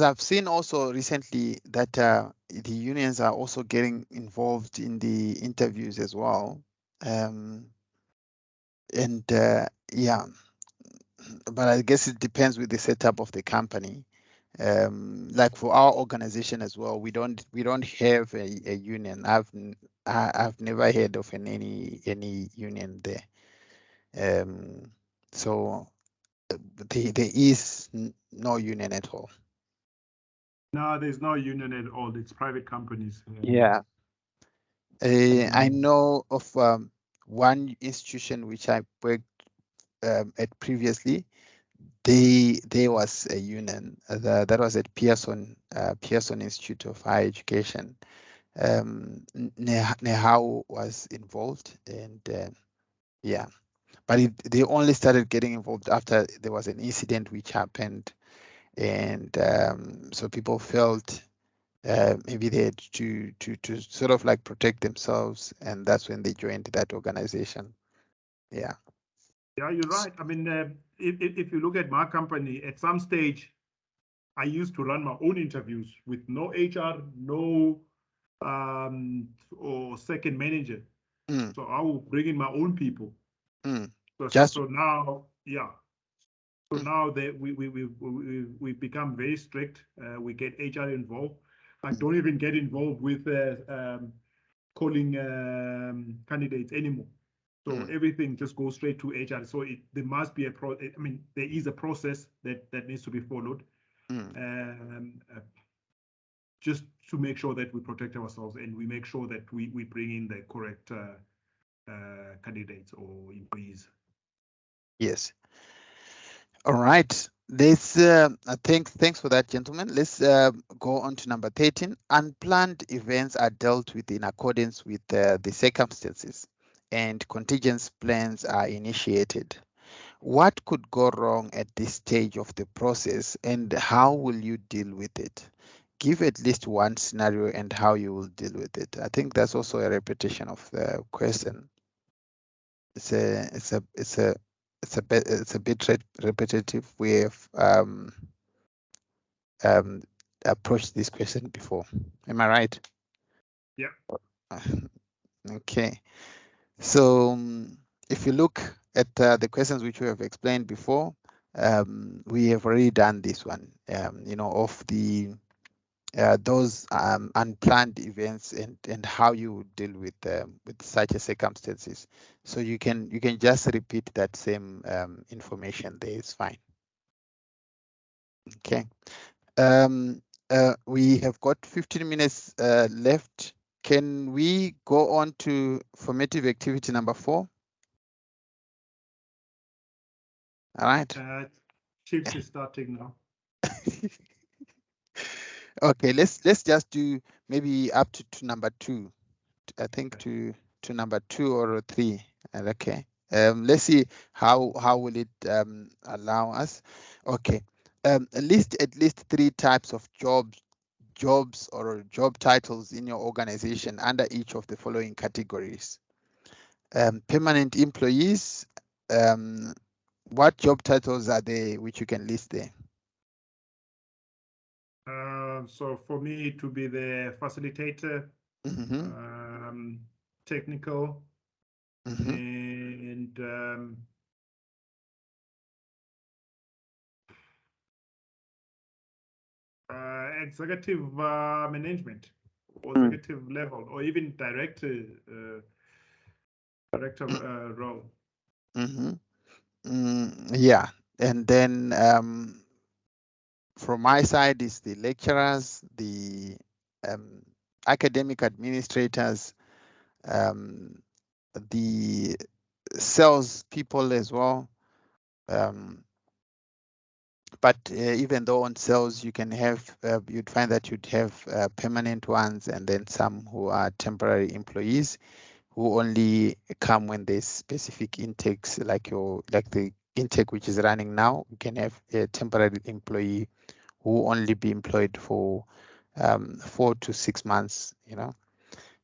I've seen also recently that the unions are also getting involved in the interviews as well, and yeah, but I guess it depends with the setup of the company. Like for our organization as well, we don't have a union. I've never heard of any union there. So there is no union at all. No, there's no union at all. It's private companies. Yeah. I know of one institution which I worked at previously. There was a union that was at Pearson Institute of Higher Education. Nehau was involved, and yeah, but they only started getting involved after there was an incident which happened, and so people felt maybe they had to sort of like protect themselves, and that's when they joined that organization. Yeah. Yeah, you're right. I mean, if you look at my company, at some stage, I used to run my own interviews with no HR, no or second manager. So I will bring in my own people. So now, yeah. So now that we become very strict. We get HR involved. I don't even get involved with calling candidates anymore. So everything just goes straight to HR. So there must be there is a process that needs to be followed, just to make sure that we protect ourselves and we make sure that we bring in the correct candidates or employees. Yes. All right. Let's thanks for that, gentlemen. Let's go on to number 13. Unplanned events are dealt with in accordance with the circumstances, and contingency plans are initiated. What could go wrong at this stage of the process, and how will you deal with it? Give at least one scenario and how you will deal with it. I think that's also a repetition of the question. It's a bit repetitive. We have approached this question before. Am I right? Yeah. Okay. So if you look at the questions which we have explained before, we have already done this one. Of the those unplanned events and how you would deal with such a circumstances. So you can just repeat that same information there. It's fine. Okay. We have got 15 minutes left. Can we go on to formative activity number 4? All right. Chiefs is starting now. Okay, let's just do maybe up to number 2. I think to number 2 or 3. Okay. Let's see how will it allow us. Okay. List at least 3 types of jobs or job titles in your organization under each of the following categories. Permanent employees. What job titles are there which you can list there? So for me to be the facilitator, technical, and executive management, or executive level, or even director role. Yeah, and then from my side is the lecturers, the academic administrators, the sales people as well. But even though on sales you can have, you'd find that you'd have permanent ones and then some who are temporary employees who only come when there's specific intakes, like the intake which is running now. You can have a temporary employee who only be employed for 4 to 6 months,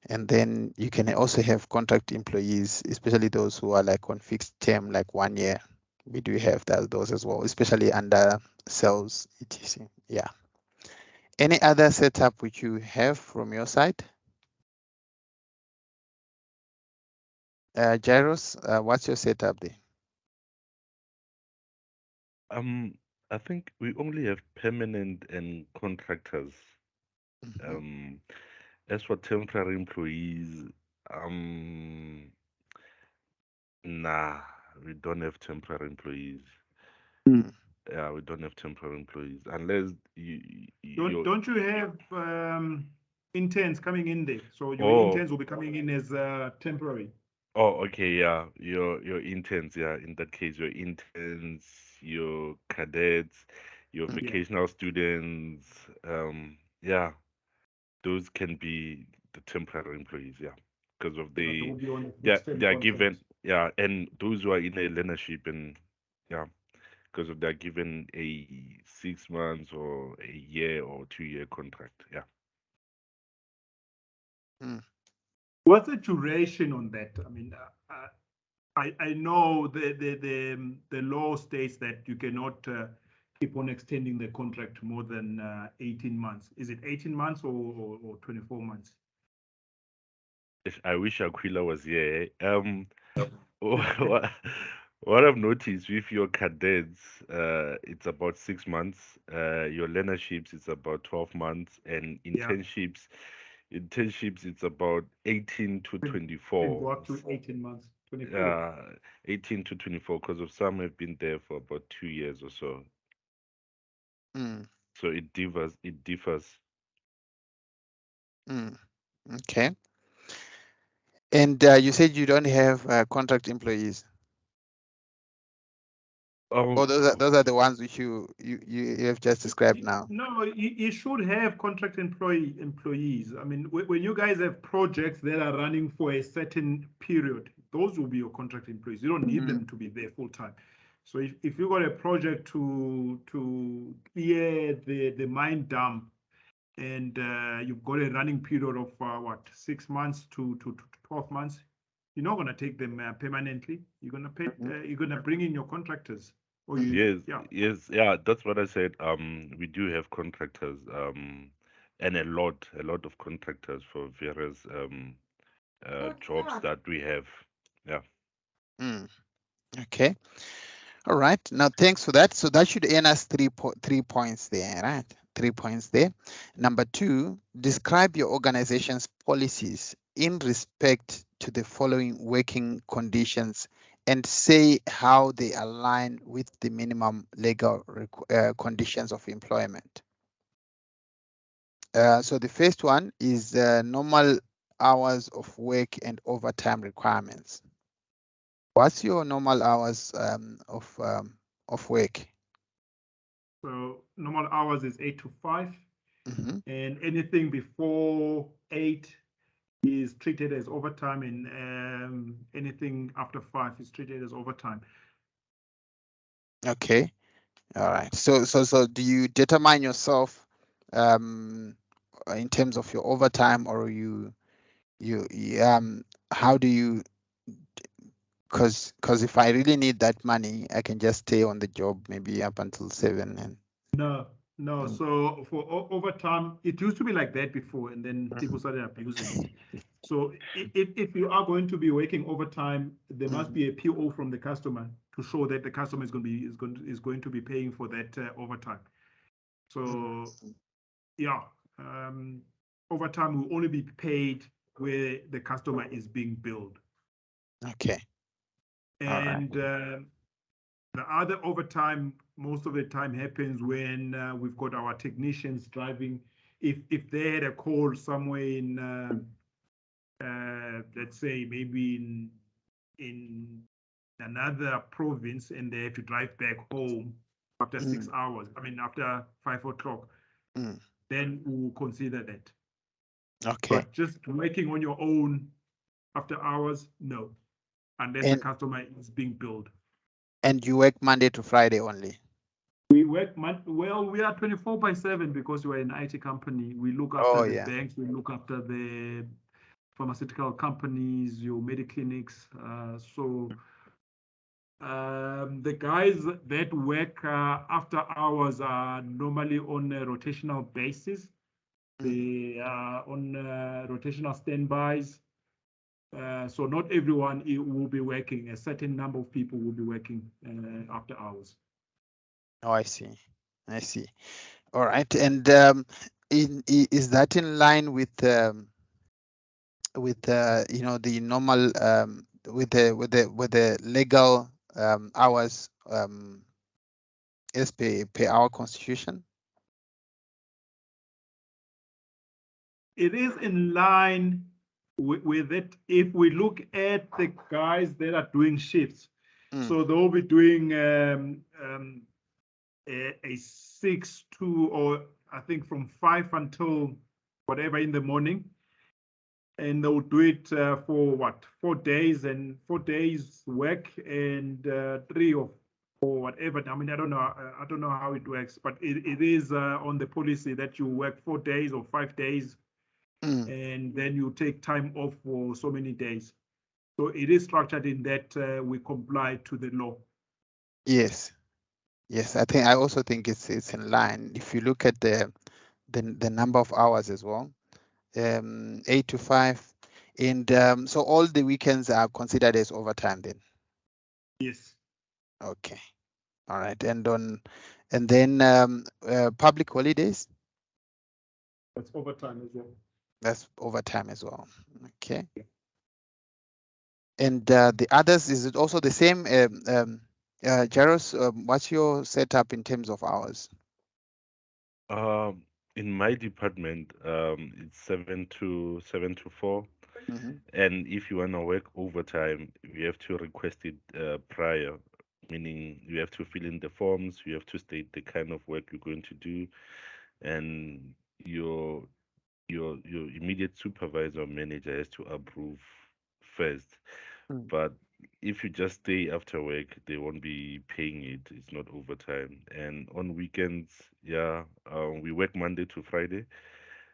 and then you can also have contract employees, especially those who are like on fixed term, like 1 year. We do have those as well, especially under sales, etc. Yeah. Any other setup which you have from your side? Jairus, what's your setup there? I think we only have permanent and contractors. As for temporary employees, nah, we don't have temporary employees. Yeah, we don't have temporary employees unless don't you have interns coming in there? So your interns will be coming in as temporary. Oh, okay, yeah. Your interns, yeah. In that case, your interns, your cadets, your vocational students, yeah, those can be the temporary employees, yeah, because of They will be on a yeah, fixed term they are contract. given, yeah, and those who are in a learnership, and yeah, because they're given a 6 months or a year or 2 year contract. Yeah. What's the duration on that? I mean, I know the law states that you cannot keep on extending the contract more than 18 months. Is it 18 months or 24 months? I wish Aquila was here. What what I've noticed with your cadets, it's about 6 months. Your learnerships, it's about 12 months, and Yeah. internships, it's about 18 to Can 24. go up to 18 months, 24. 18 to 24, because of some have been there for about 2 years or so. So it differs. It differs. Okay. And you said you don't have contract employees. Oh, those are the ones which you have just described now. No, you should have contract employees. I mean, when you guys have projects that are running for a certain period, those will be your contract employees. You don't need them to be there full time. So if you got a project to clear the mine dump, and you've got a running period of what, 6 months to 12 months, you're not going to take them permanently. You're going to pay. You're going to bring in your contractors. Yes, yeah, that's what I said. We do have contractors, and a lot of contractors for various jobs that we have. Yeah. Okay. All right. Now, thanks for that. So that should earn us 3 points there, right? 3 points there. Number 2, describe your organization's policies in respect to the following working conditions and say how they align with the minimum legal conditions of employment. So the first one is normal hours of work and overtime requirements. What's your normal hours of work? So normal hours is 8 to 5, and anything before 8 is treated as overtime, and anything after 5 is treated as overtime. Okay. All right. So do you determine yourself in terms of your overtime, or you how do you, because if I really need that money, I can just stay on the job maybe up until 7 and No. So for overtime, it used to be like that before, and then people started abusing it. So if you are going to be working overtime, there must be a PO from the customer to show that the customer is going to be paying for that overtime. So yeah, overtime will only be paid where the customer is being billed. Okay. And the other overtime, most of the time, happens when we've got our technicians driving. If they had a call somewhere in, let's say maybe in another province, and they have to drive back home after 6 hours, I mean after 5 o'clock, then we'll consider that. Okay. But just working on your own after hours, no, unless the customer is being billed. And you work Monday to Friday only? We work, well, we are 24/7 because we're an IT company. We look after the banks, we look after the pharmaceutical companies, your mediclinics. So the guys that work after hours are normally on a rotational basis. They are on rotational standbys. So not everyone will be working. A certain number of people will be working after hours. Oh, I see. I see. All right. And is that in line with the normal with the legal hours as per our constitution? It is in line with it. If we look at the guys that are doing shifts, so they'll be doing a 6 to, or I think from 5 until whatever in the morning, and they'll do it for what, 4 days, and 4 days work and 3 or whatever. I mean, I don't know how it works, but it is on the policy that you work 4 days or 5 days, and then you take time off for so many days. So it is structured in that we comply to the law. Yes, yes. I also think it's in line. If you look at the number of hours as well, 8 to 5, and so all the weekends are considered as overtime then. Yes. Okay. All right. And then public holidays. That's overtime as well. That's overtime as well. Okay. And the others, is it also the same? Jairus, what's your setup in terms of hours? In my department, it's 7 to 4. And if you want to work overtime, you have to request it prior, meaning you have to fill in the forms, you have to state the kind of work you're going to do, and your immediate supervisor or manager has to approve first. But if you just stay after work, they won't be paying it. It's not overtime. And on weekends, yeah, we work Monday to Friday.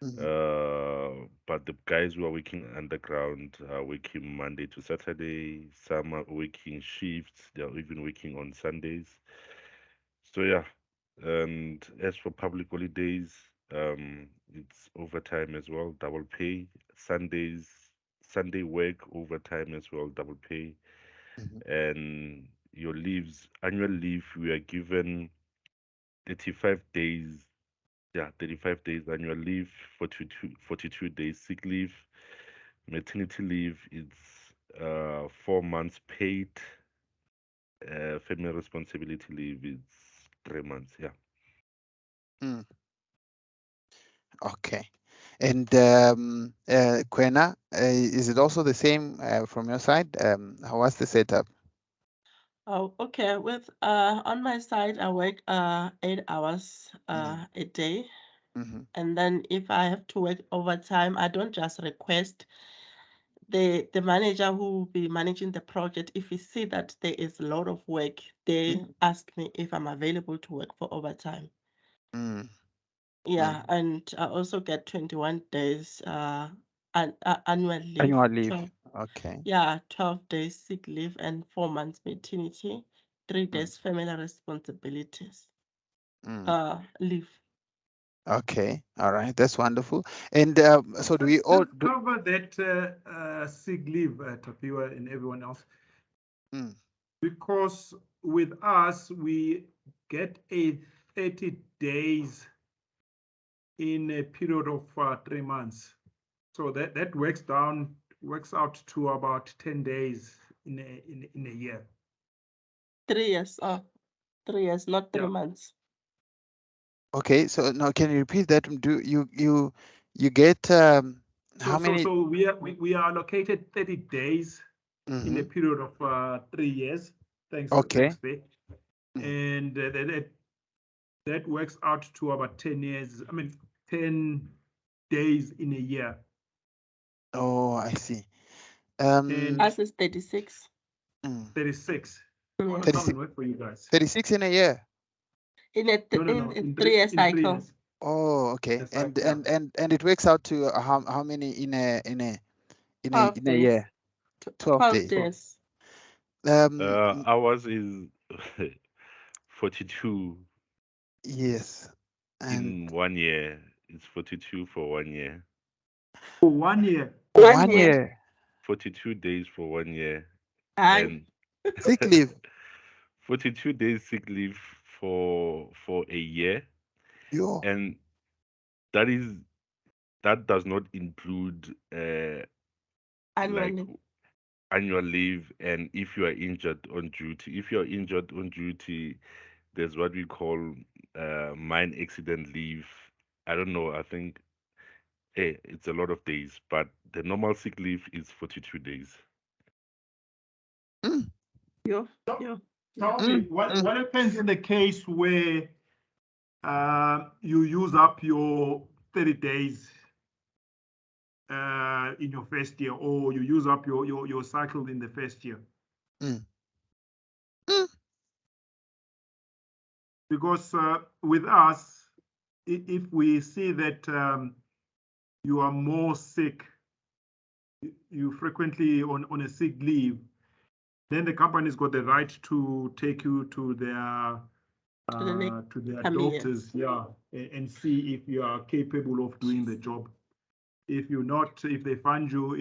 But the guys who are working underground are working Monday to Saturday. Some are working shifts. They are even working on Sundays. So yeah. And as for public holidays, it's overtime as well, double pay. Sunday work overtime as well, double pay. And your leaves, annual leave, we are given 35 days. Yeah, 35 days annual leave, 42 days sick leave. Maternity leave, it's 4 months paid. Family responsibility leave, it's 3 months. Yeah. Okay. And Kwena, is it also the same from your side? What's the setup? Oh, okay. With on my side, I work 8 hours a day. And then if I have to work overtime, I don't just request. The manager who will be managing the project, if he see that there is a lot of work, they ask me if I'm available to work for overtime. Yeah, and I also get 21 days annual leave. Annual leave. 12, Okay. yeah, 12 days sick leave and 4 months maternity, 3 days family responsibilities leave. Okay. All right. That's wonderful. And so do we Let's all cover that sick leave, Tapiwa and everyone else? Because with us, we get a 30 days in a period of 3 months. So that works out to about 10 days in a year. 3 years, 3 years, not 3 months. Okay, so now can you repeat that? Do you get how many? So we are allocated 30 days in a period of 3 years. Thanks, Faye. And that works out to about 10 years. I mean, 10 days in a year. Oh, I see. And us is 36. 36. Yes. How does it work for you guys? 36 in a year. In a in 3 year cycle. Oh, okay. And it works out to how many in a year? 12 days. Ours is 42. Yes. In 1 year, it's 42 for 1 year. For 1 year. 1 year. 42 days for 1 year. And sick leave. 42 days sick leave for a year. Yo. And that does not include annual leave, and if you are injured on duty. If you are injured on duty, there's what we call mine accident leave. I don't know, I think it's a lot of days, but the normal sick leave is 42 days. Tell me, what happens in the case where you use up your 30 days? in your first year, or you use up your cycle in the first year. Because with us, if we see that you are more sick, you frequently on a sick leave, then the company's got the right to take you to their doctors, and see if you are capable of doing the job. If you're not, if they find you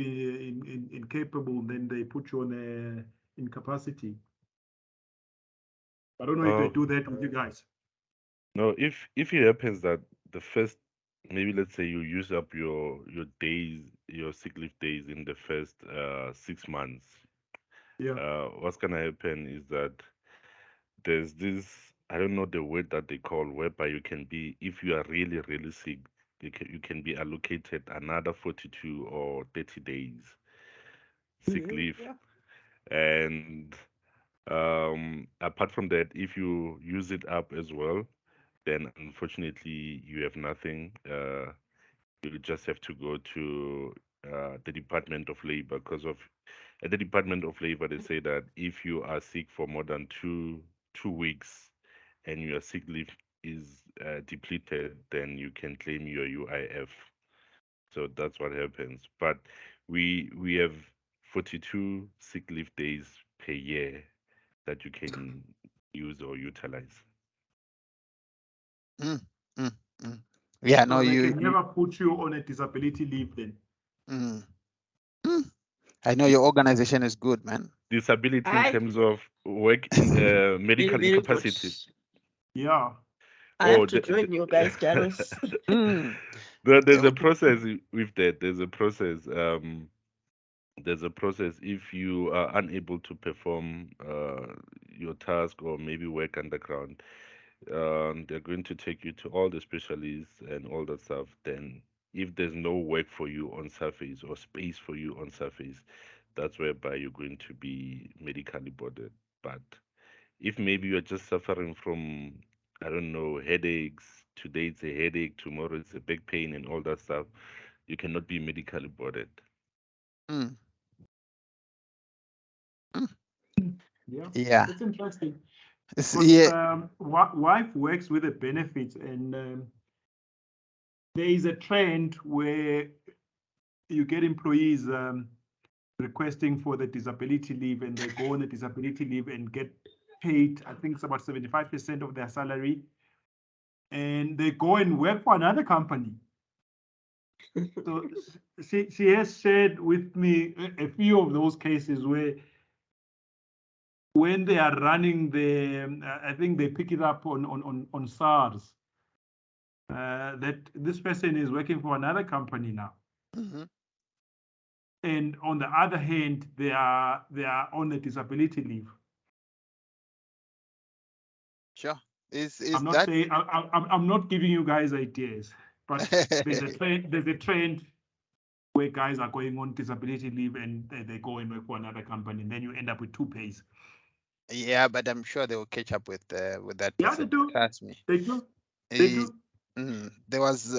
incapable, then they put you on a incapacity. I don't know if they do that with you guys. No, if it happens that the first, maybe let's say you use up your days, your sick leave days in the first 6 months. What's gonna happen is that there's this, I don't know the word that they call, whereby you can be, if you are really really sick, you can be allocated another 42 or 30 days sick leave. And apart from that, if you use it up as well, then unfortunately you have nothing. You just have to go to the Department of Labor, because at the Department of Labor they say that if you are sick for more than two weeks and your sick leave is depleted, then you can claim your UIF. So that's what happens. But we have 42 sick leave days per year that you can use or utilize. Yeah, So no, they can never put you on a disability leave then. I know your organization is good, man. Disability in terms of work in medical incapacity. Yeah. I have to join you guys, Jaros. There's a process with that. There's a process. There's a process. If you are unable to perform your task or maybe work underground, they're going to take you to all the specialists and all that stuff. Then, if there's no work for you on surface or space for you on surface, that's whereby you're going to be medically boarded. But if maybe you're just suffering from, I don't know, headaches, today it's a headache, tomorrow it's a back pain and all that stuff, you cannot be medically boarded. Yeah, it's interesting. Wife works with the benefits, and there is a trend where you get employees requesting for the disability leave, and they go on the disability leave and get paid, I think it's about 75% of their salary, and they go and work for another company. So she has shared with me a few of those cases where when they are running the, I think they pick it up on SARS, that this person is working for another company now. And on the other hand, they are on the disability leave. Sure. I'm not saying I'm not giving you guys ideas, but there's a trend where guys are going on disability leave and they go and work for another company, and then you end up with two pays. Yeah, but I'm sure they will catch up with that person. Yeah, they do. Trust me. They do. They do. There was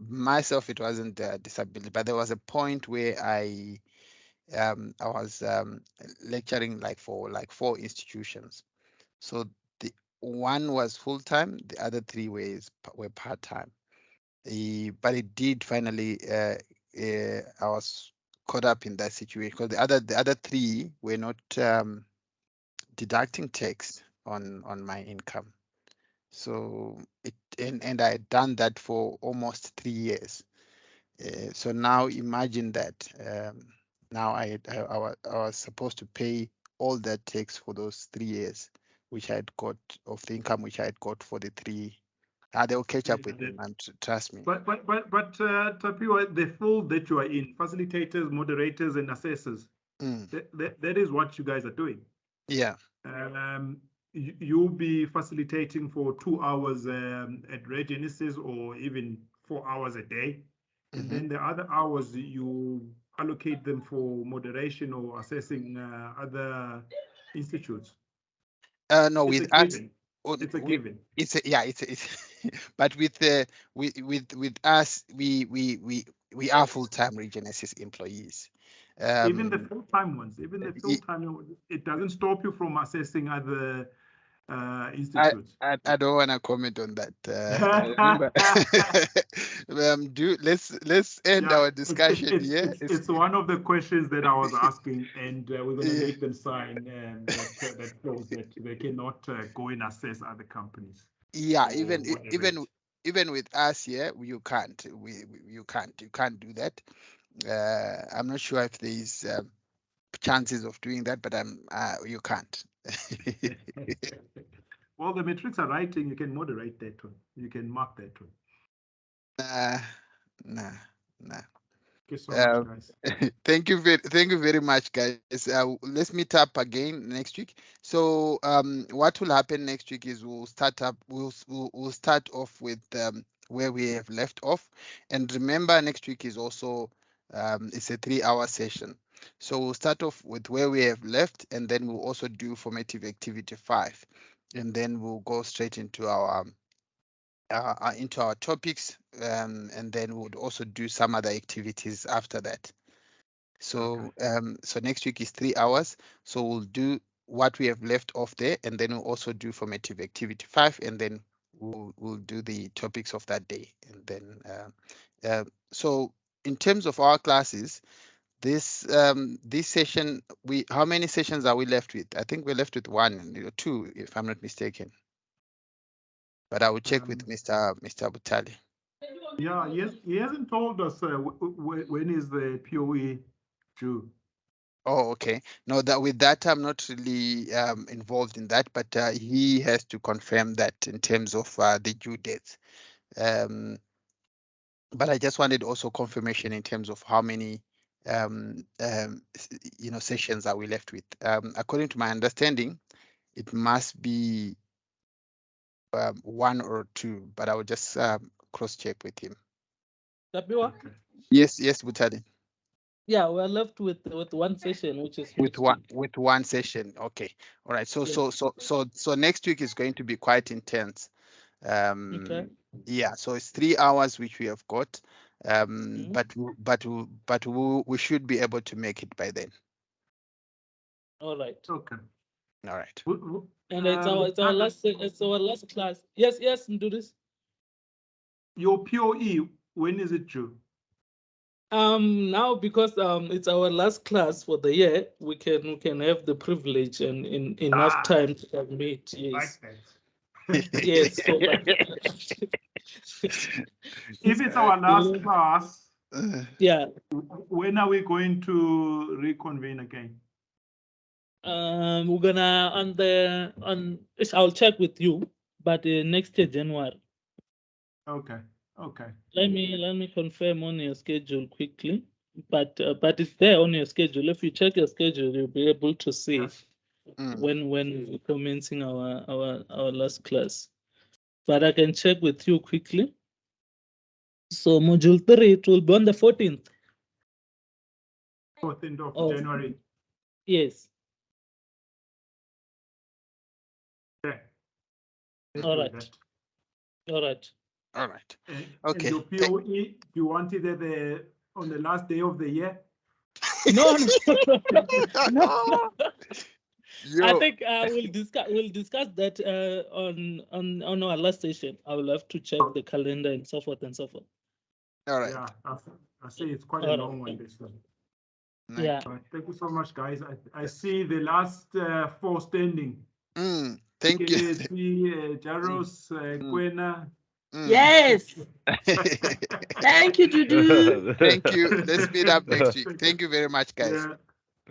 myself. It wasn't disability, but there was a point where I was lecturing for 4 institutions. So the one was full time, the other 3 were part time. But it did finally. I was caught up in that situation because the other 3 were not deducting tax on my income. So and I had done that for almost 3 years. So now imagine that now I was supposed to pay all that tax for those 3 years, which I had got of the income which I had got for the 3. They will catch up with me, and trust me. But Tapiwa, the field that you are in, facilitators, moderators, and assessors, that is what you guys are doing. Yeah. You'll be facilitating for 2 hours at Rare Genesis, or even 4 hours a day. And then the other hours you allocate them for moderation or assessing other institutes. No, with us, it's a given. It's but with us, we we are full-time RegionSS employees. Even the full-time ones, it doesn't stop you from assessing other institutes. I don't want to comment on that. Let's end our discussion here. It's one of the questions that I was asking, and we're going to make them sign that shows that they cannot go and assess other companies. Yeah, even with us here, you can't. You can't do that. I'm not sure if there's chances of doing that, but you can't. Well, the metrics are writing. You can moderate that one. You can mark that one. Nah. Thank you so much, guys. Thank you very much, guys. Let's meet up again next week. So what will happen next week is we'll start off with where we have left off, and remember next week is also it's a 3-hour session. So we'll start off with where we have left, and then we'll also do formative activity 5, and then we'll go straight into our topics, and then we would also do some other activities after that. So so next week is 3 hours. So we'll do what we have left off there, and then we'll also do formative activity 5, and then we'll do the topics of that day. And then so in terms of our classes, this session, how many sessions are we left with? I think we're left with 1 or 2, if I'm not mistaken. But I will check with Mr. Butali. Yeah, he hasn't told us when is the POE due. Oh, okay. No, with that I'm not really involved in that, but he has to confirm that in terms of the due dates. But I just wanted also confirmation in terms of how many sessions are we left with. According to my understanding, it must be 1 or 2, but I will just cross-check with him. Tapiwa? Yes, Butali. Yeah, we're left with 1 session, which is with one session. Okay, all right. So next week is going to be quite intense. Okay. Yeah, so it's 3 hours which we have got, but we should be able to make it by then. All right. Okay. All right. And it's our last class. Yes, do this. Your POE, when is it due? Now because it's our last class for the year, we can have the privilege and enough time to submit. Yes. Like that. Yes. So, if it's our last class, yeah. When are we going to reconvene again? We're gonna I'll check with you, but next year January. Okay. Let me confirm on your schedule quickly, but it's there on your schedule. If you check your schedule, you'll be able to see when we're commencing our last class. But I can check with you quickly. So module 3, it will be on the 14th. 14th of January. Yes. Okay. All right. Okay. And your POE, do you want it on the last day of the year? No. I think we'll discuss that on our last session. I will have to check the calendar and so forth and so forth. All right. Yeah, I see it's quite a long one this one. Yeah. Thank you so much, guys. I see the last 4 standing. Thank you. Jaros, Kwena. Yes. Thank you, Dudu. Thank you. Let's meet up next week. Thank you very much, guys. Yeah.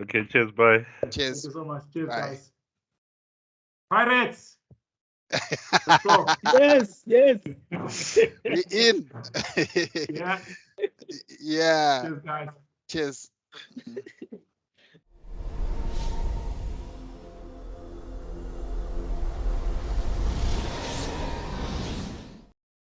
Okay, cheers, bye. Cheers. Thank you so much. Cheers, Bye. guys. Pirates. Let's go. Yes. We in. Yeah. Yeah. Cheers, guys. Cheers.